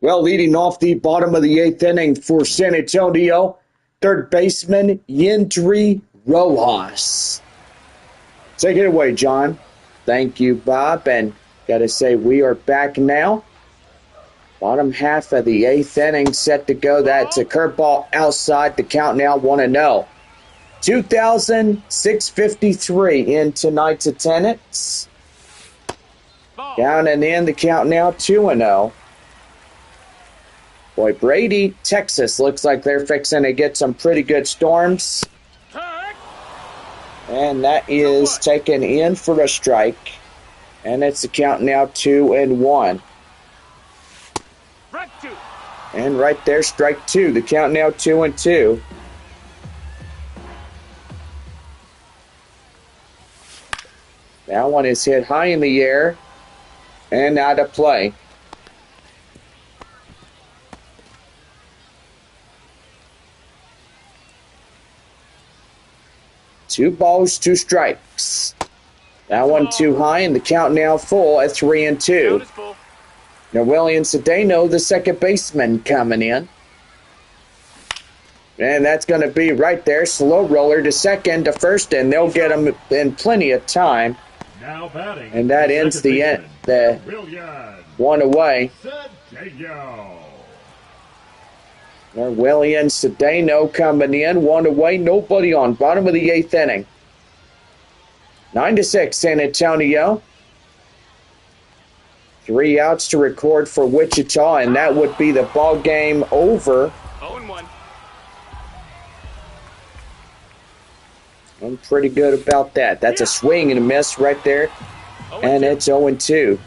Well, leading off the bottom of the eighth inning for San Antonio, third baseman Yendry Rojas. Take it away, John. Thank you, Bob. And got to say, we are back now. Bottom half of the eighth inning set to go. That's a curveball outside. The count now 1-0. 2,653 in tonight's attendance. Down and in, the count now 2-0. Boy, Brady, Texas looks like they're fixing to get some pretty good storms. And that is taken in for a strike. And it's the count now 2-1. And right there, strike two. The count now 2-2. That one is hit high in the air and out of play. Two balls, two strikes. That one too high, and the count now full at 3-2. Now William Cedeno, the second baseman, coming in. And that's going to be right there. Slow roller to second, to first, and they'll get him in plenty of time. Now batting, and that ends the one away. William Cedeno coming in, one away, nobody on. Bottom of the eighth inning. 9-6 San Antonio. 3 outs to record for Wichita, and that would be the ball game over. 0-1. I'm pretty good about that. That's a swing and a miss right there, and it's 0-2.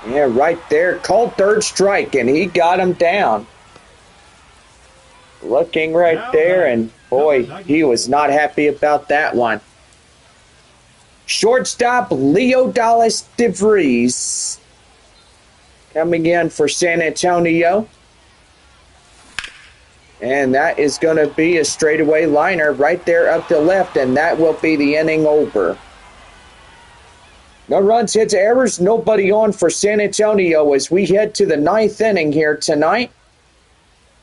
Yeah, right there. Called third strike, and he got him down. Looking right there, and boy, he was not happy about that one. Shortstop Leo Dallas DeVries coming in for San Antonio. And that is going to be a straightaway liner right there up the left, and that will be the inning over. No runs, hits, errors, nobody on for San Antonio as we head to the ninth inning here tonight.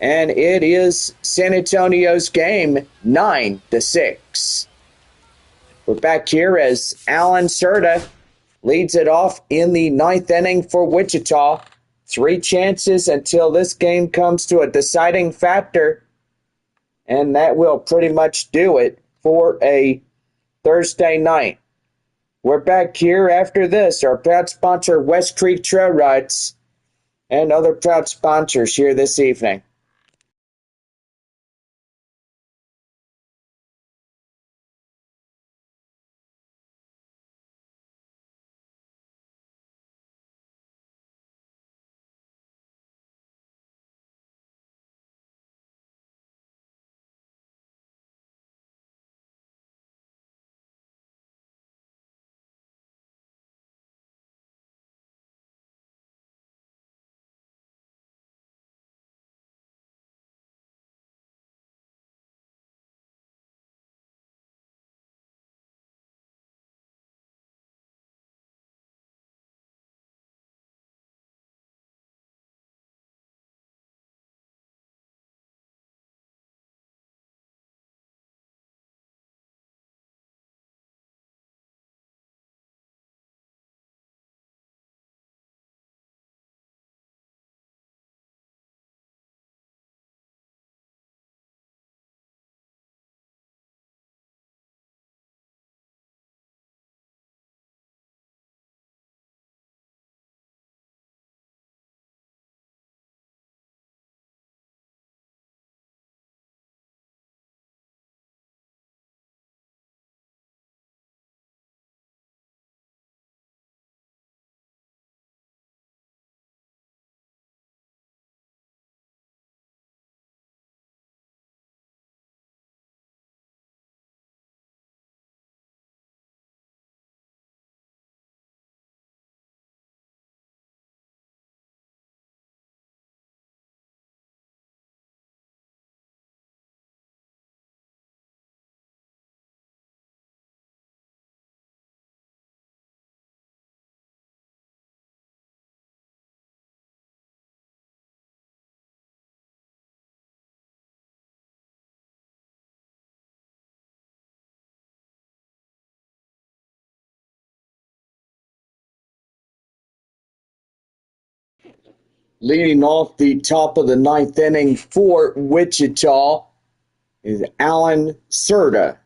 And it is San Antonio's game, 9-6. We're back here as Alan Serta leads it off in the ninth inning for Wichita. 3 chances until this game comes to a deciding factor. And that will pretty much do it for a Thursday night. We're back here after this. Our proud sponsor, West Creek Trail Rides, and other proud sponsors here this evening. Leading off the top of the ninth inning for Wichita is Alan Serta.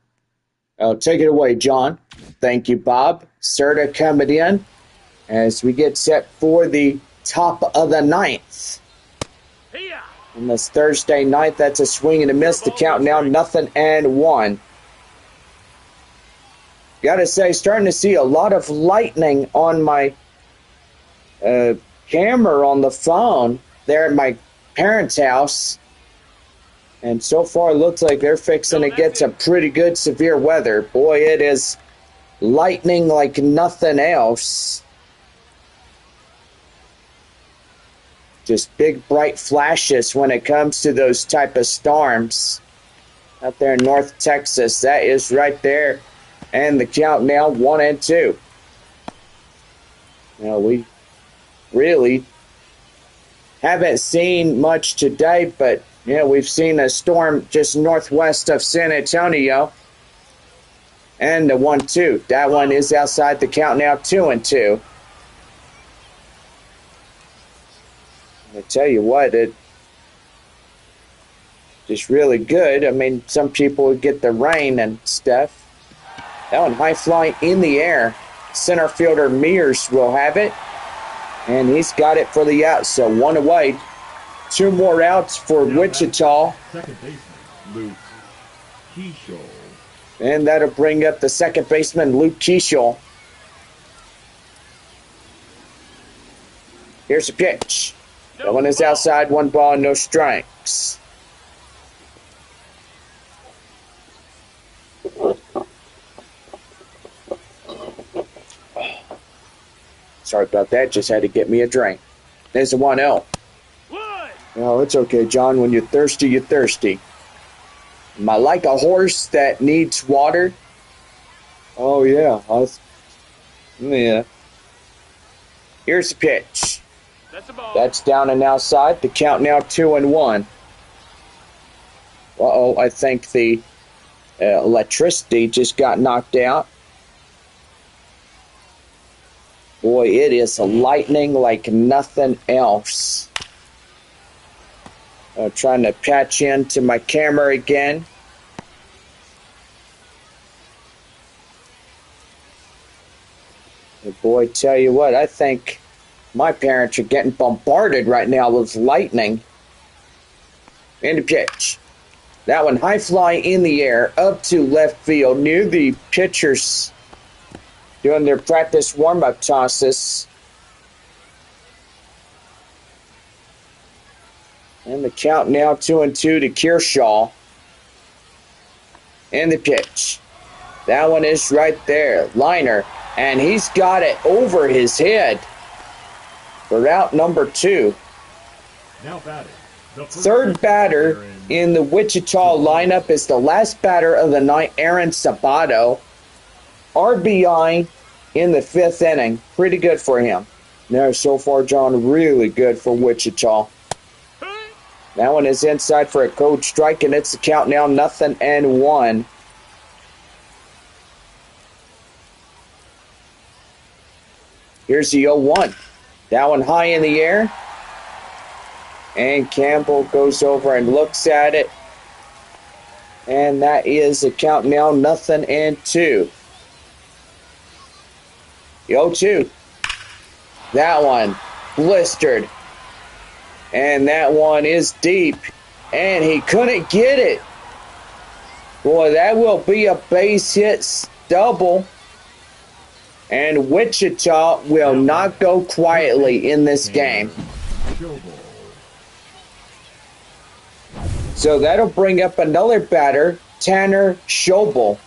Take it away, John. Thank you, Bob. Serta coming in as we get set for the top of the ninth. On this Thursday night, that's a swing and a miss. The count now 0-1. Gotta say, starting to see a lot of lightning on my camera on the phone there at my parents' house. And so far, it looks like they're fixing to get some pretty good severe weather. Boy, it is lightning like nothing else. Just big, bright flashes when it comes to those type of storms. Out there in North Texas, that is right there. And the count now 1-2. Now, we really haven't seen much today, but we've seen a storm just northwest of San Antonio. And the 1-2. That one is outside the count now 2-2. I tell you what, it just really good. I mean, some people would get the rain and stuff. That one high fly in the air. Center fielder Mears will have it. And he's got it for the out. So 1 away. 2 more outs for Wichita. Second baseman, Luke Keishel. And that'll bring up the second baseman, Luke Keishel. Here's a pitch. That one is outside, 1 ball, no strikes. Sorry about that, just had to get me a drink. There's a 1-0. No, it's okay, John. When you're thirsty, you're thirsty. Am I like a horse that needs water? Oh, yeah. Yeah. Here's the pitch. That's down and outside. The count now 2-1. Uh-oh, I think the electricity just got knocked out. Boy, it is lightning like nothing else. Trying to patch into my camera again. And boy, tell you what, I think my parents are getting bombarded right now with lightning. And the pitch. That one high fly in the air up to left field near the pitchers doing their practice warm-up tosses. And the count now 2-2 to Kershaw. And the pitch. That one is right there. Liner. And he's got it over his head. For out number 2. Now batting. Third batter in the Wichita lineup is the last batter of the night, Aaron Sabato. RBI in the 5th inning. Pretty good for him. No, so far, John, really good for Wichita. That one is inside for a cold strike, and it's the count now 0-1. Here's the 0-1. That one high in the air. And Campbell goes over and looks at it. And that is the count now 0-2. The 0-2. That one blistered. And that one is deep. And he couldn't get it. Boy, that will be a base hit double. And Wichita will not go quietly in this game. So that'll bring up another batter, Tanner Schobel.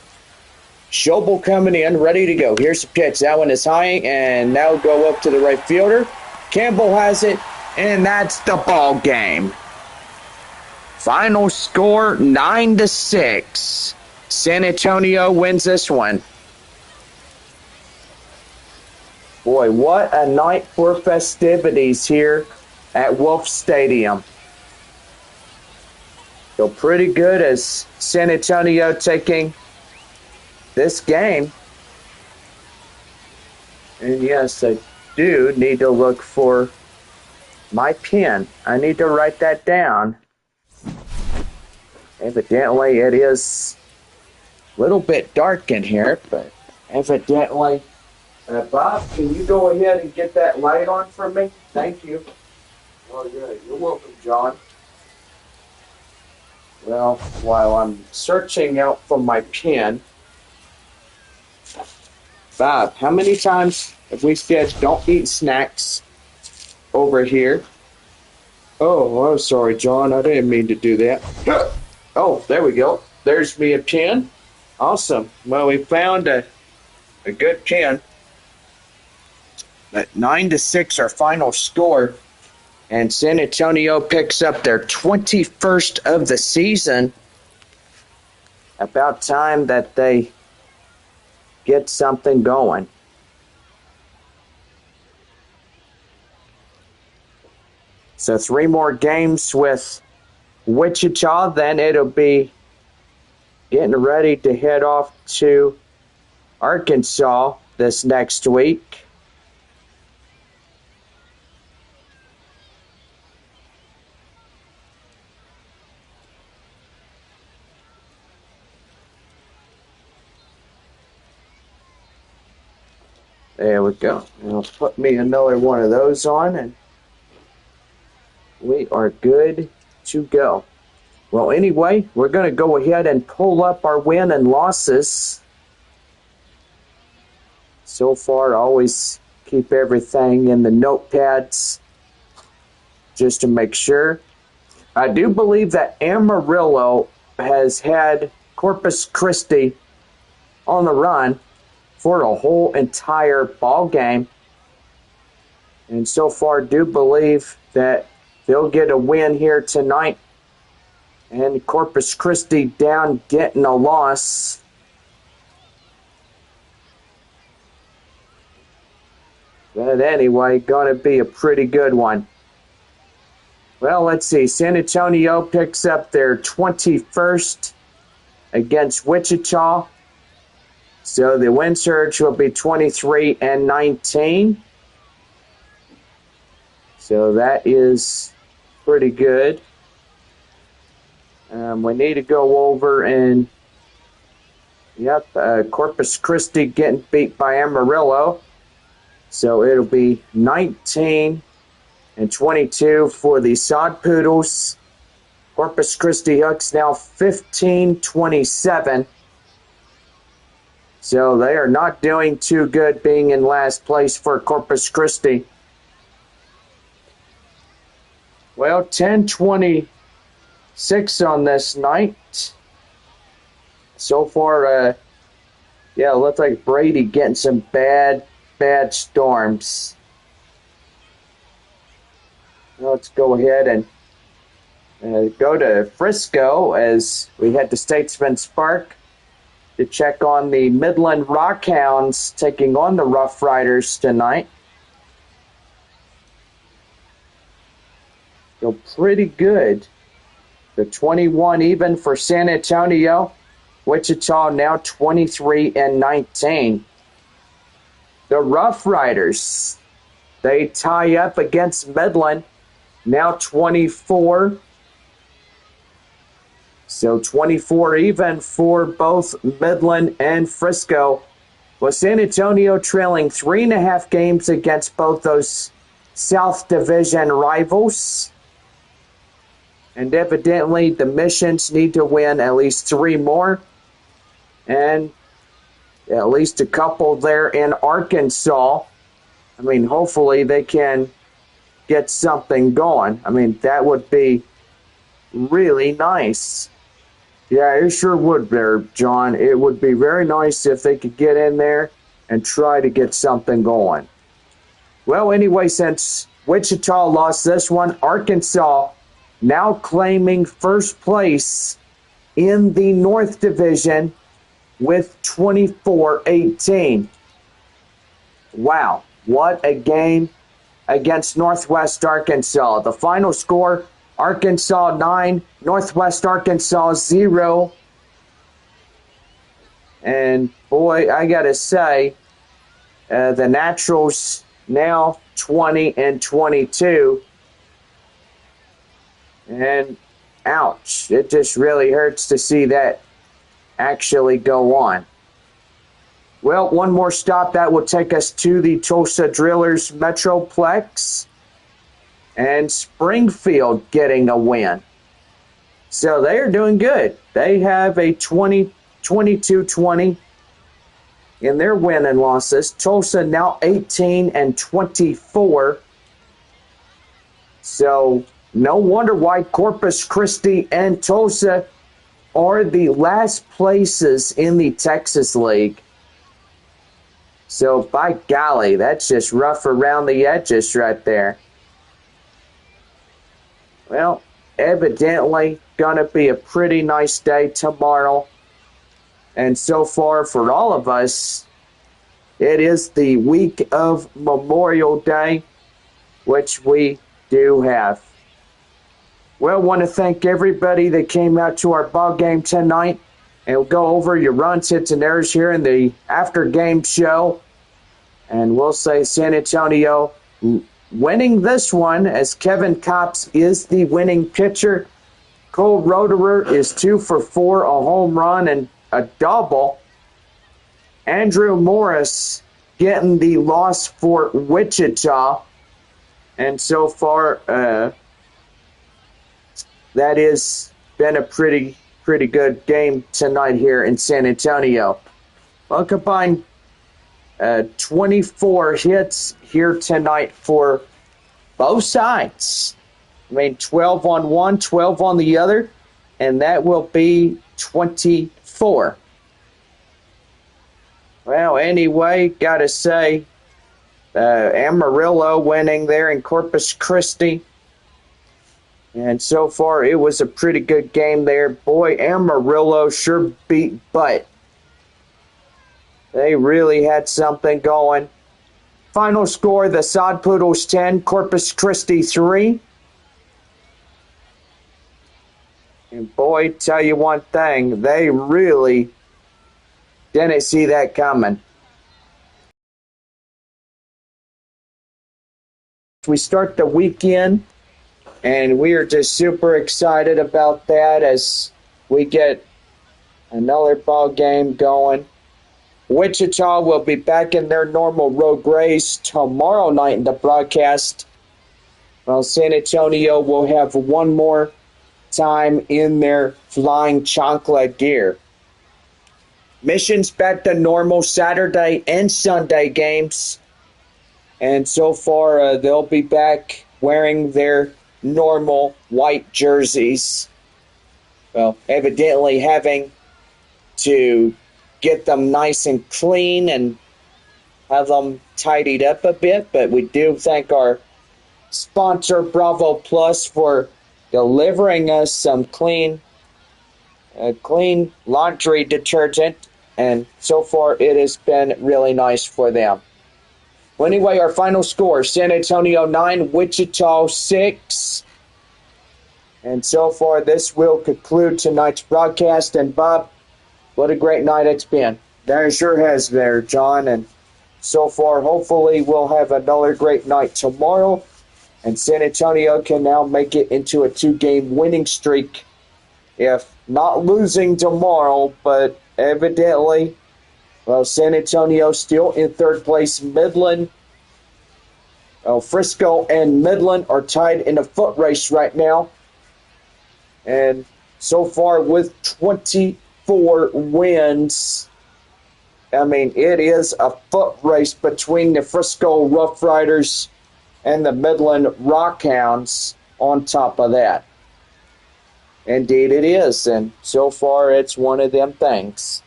Schobel coming in, ready to go. Here's the pitch. That one is high, and that'll go up to the right fielder. Campbell has it, and that's the ball game. Final score 9-6. San Antonio wins this one. Boy, what a night for festivities here at Wolf Stadium. So pretty good as San Antonio taking this game. And yes, I do need to look for my pen. I need to write that down. Evidently, it is a little bit dark in here, but evidently... Bob, can you go ahead and get that light on for me? Thank you. Oh, yeah, you're welcome, John. Well, while I'm searching out for my pen, Bob, how many times have we said don't eat snacks over here? Oh, I'm sorry, John. I didn't mean to do that. Oh, there we go. There's me a pen. Awesome. Well, we found a good pen. At 9-6, our final score. And San Antonio picks up their 21st of the season. About time that they get something going. So 3 more games with Wichita, then it'll be getting ready to head off to Arkansas this next week. There we go. I'll put me another one of those on, and we are good to go. Well, anyway, we're going to go ahead and pull up our win and losses. So far, I always keep everything in the notepads just to make sure. I do believe that Amarillo has had Corpus Christi on the run for a whole entire ball game. And so far, do believe that they'll get a win here tonight. And Corpus Christi down getting a loss. But anyway, going to be a pretty good one. Well, let's see. San Antonio picks up their 21st against Wichita. So the win surge will be 23-19. So that is pretty good. We need to go over and, Corpus Christi getting beat by Amarillo. So it'll be 19-22 for the Sod Poodles. Corpus Christi Hooks now 15-27. So they are not doing too good being in last place for Corpus Christi. Well, 10-26 on this night. So far, it looks like Brady getting some bad storms. Let's go ahead and go to Frisco as we head to Statesman's Park to check on the Midland Rockhounds taking on the Rough Riders tonight. So pretty good. The 21 even for San Antonio. Wichita now 23-19. The Rough Riders, they tie up against Midland, now 24. So 24 even for both Midland and Frisco. With San Antonio trailing 3.5 games against both those South Division rivals. And evidently the Missions need to win at least 3 more. And at least a couple there in Arkansas. I mean, hopefully they can get something going. I mean, that would be really nice. Yeah, it sure would there, John. It would be very nice if they could get in there and try to get something going. Well, anyway, since Wichita lost this one, Arkansas now claiming first place in the North Division with 24-18. Wow, what a game against Northwest Arkansas. The final score, Arkansas 9, Northwest Arkansas 0. And boy, I gotta say, the Naturals now 20-22. And ouch, it just really hurts to see that actually go on. Well, one more stop that will take us to the Tulsa Drillers Metroplex. And Springfield getting a win. So they are doing good. They have a 22-20 in their win and losses. Tulsa now 18-24. So no wonder why Corpus Christi and Tulsa are the last places in the Texas League. So by golly, that's just rough around the edges right there. Well, evidently going to be a pretty nice day tomorrow. And so far for all of us, it is the week of Memorial Day, which we do have. Well, want to thank everybody that came out to our ball game tonight. And we'll go over your runs, hits, and errors here in the after-game show. And we'll say San Antonio winning this one, as Kevin Kopps is the winning pitcher. Cole Roederer is 2 for 4, a home run and a double. Andrew Morris getting the loss for Wichita. And so far, that has been a pretty good game tonight here in San Antonio. Well, combined 24 hits here tonight for both sides. I mean, 12 on one, 12 on the other, and that will be 24. Well, anyway, got to say, Amarillo winning there in Corpus Christi. And so far, it was a pretty good game there. Boy, Amarillo sure beat butt. They really had something going. Final score, the Sod Poodles 10, Corpus Christi 3. And boy, tell you one thing, they really didn't see that coming. We start the weekend, and we are just super excited about that as we get another ball game going. Wichita will be back in their normal road race tomorrow night in the broadcast. Well, San Antonio will have one more time in their flying chocolate gear. Mission's back to normal Saturday and Sunday games. And so far, they'll be back wearing their normal white jerseys. Well, evidently having to get them nice and clean and have them tidied up a bit. But we do thank our sponsor, Bravo Plus, for delivering us some clean laundry detergent. And so far, it has been really nice for them. Well, anyway, our final score, San Antonio 9, Wichita 6. And so far, this will conclude tonight's broadcast. And Bob, what a great night it's been. That sure has there, John. And so far, hopefully, we'll have another great night tomorrow. And San Antonio can now make it into a 2-game winning streak. If not losing tomorrow, but evidently, well, San Antonio still in third place. Midland, Frisco and Midland are tied in a foot race right now. And so far with 24 wins, I mean, it is a foot race between the Frisco Rough Riders and the Midland Rockhounds on top of that. Indeed it is, and so far it's one of them things.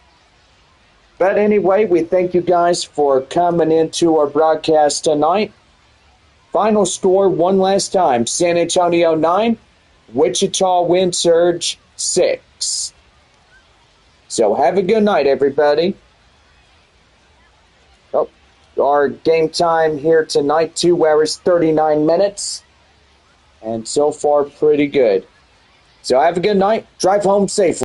But anyway, we thank you guys for coming into our broadcast tonight. Final score one last time, San Antonio 9, Wichita Wind Surge 6. So have a good night, everybody. Oh, our game time here tonight, 2 hours, 39 minutes. And so far, pretty good. So have a good night. Drive home safely.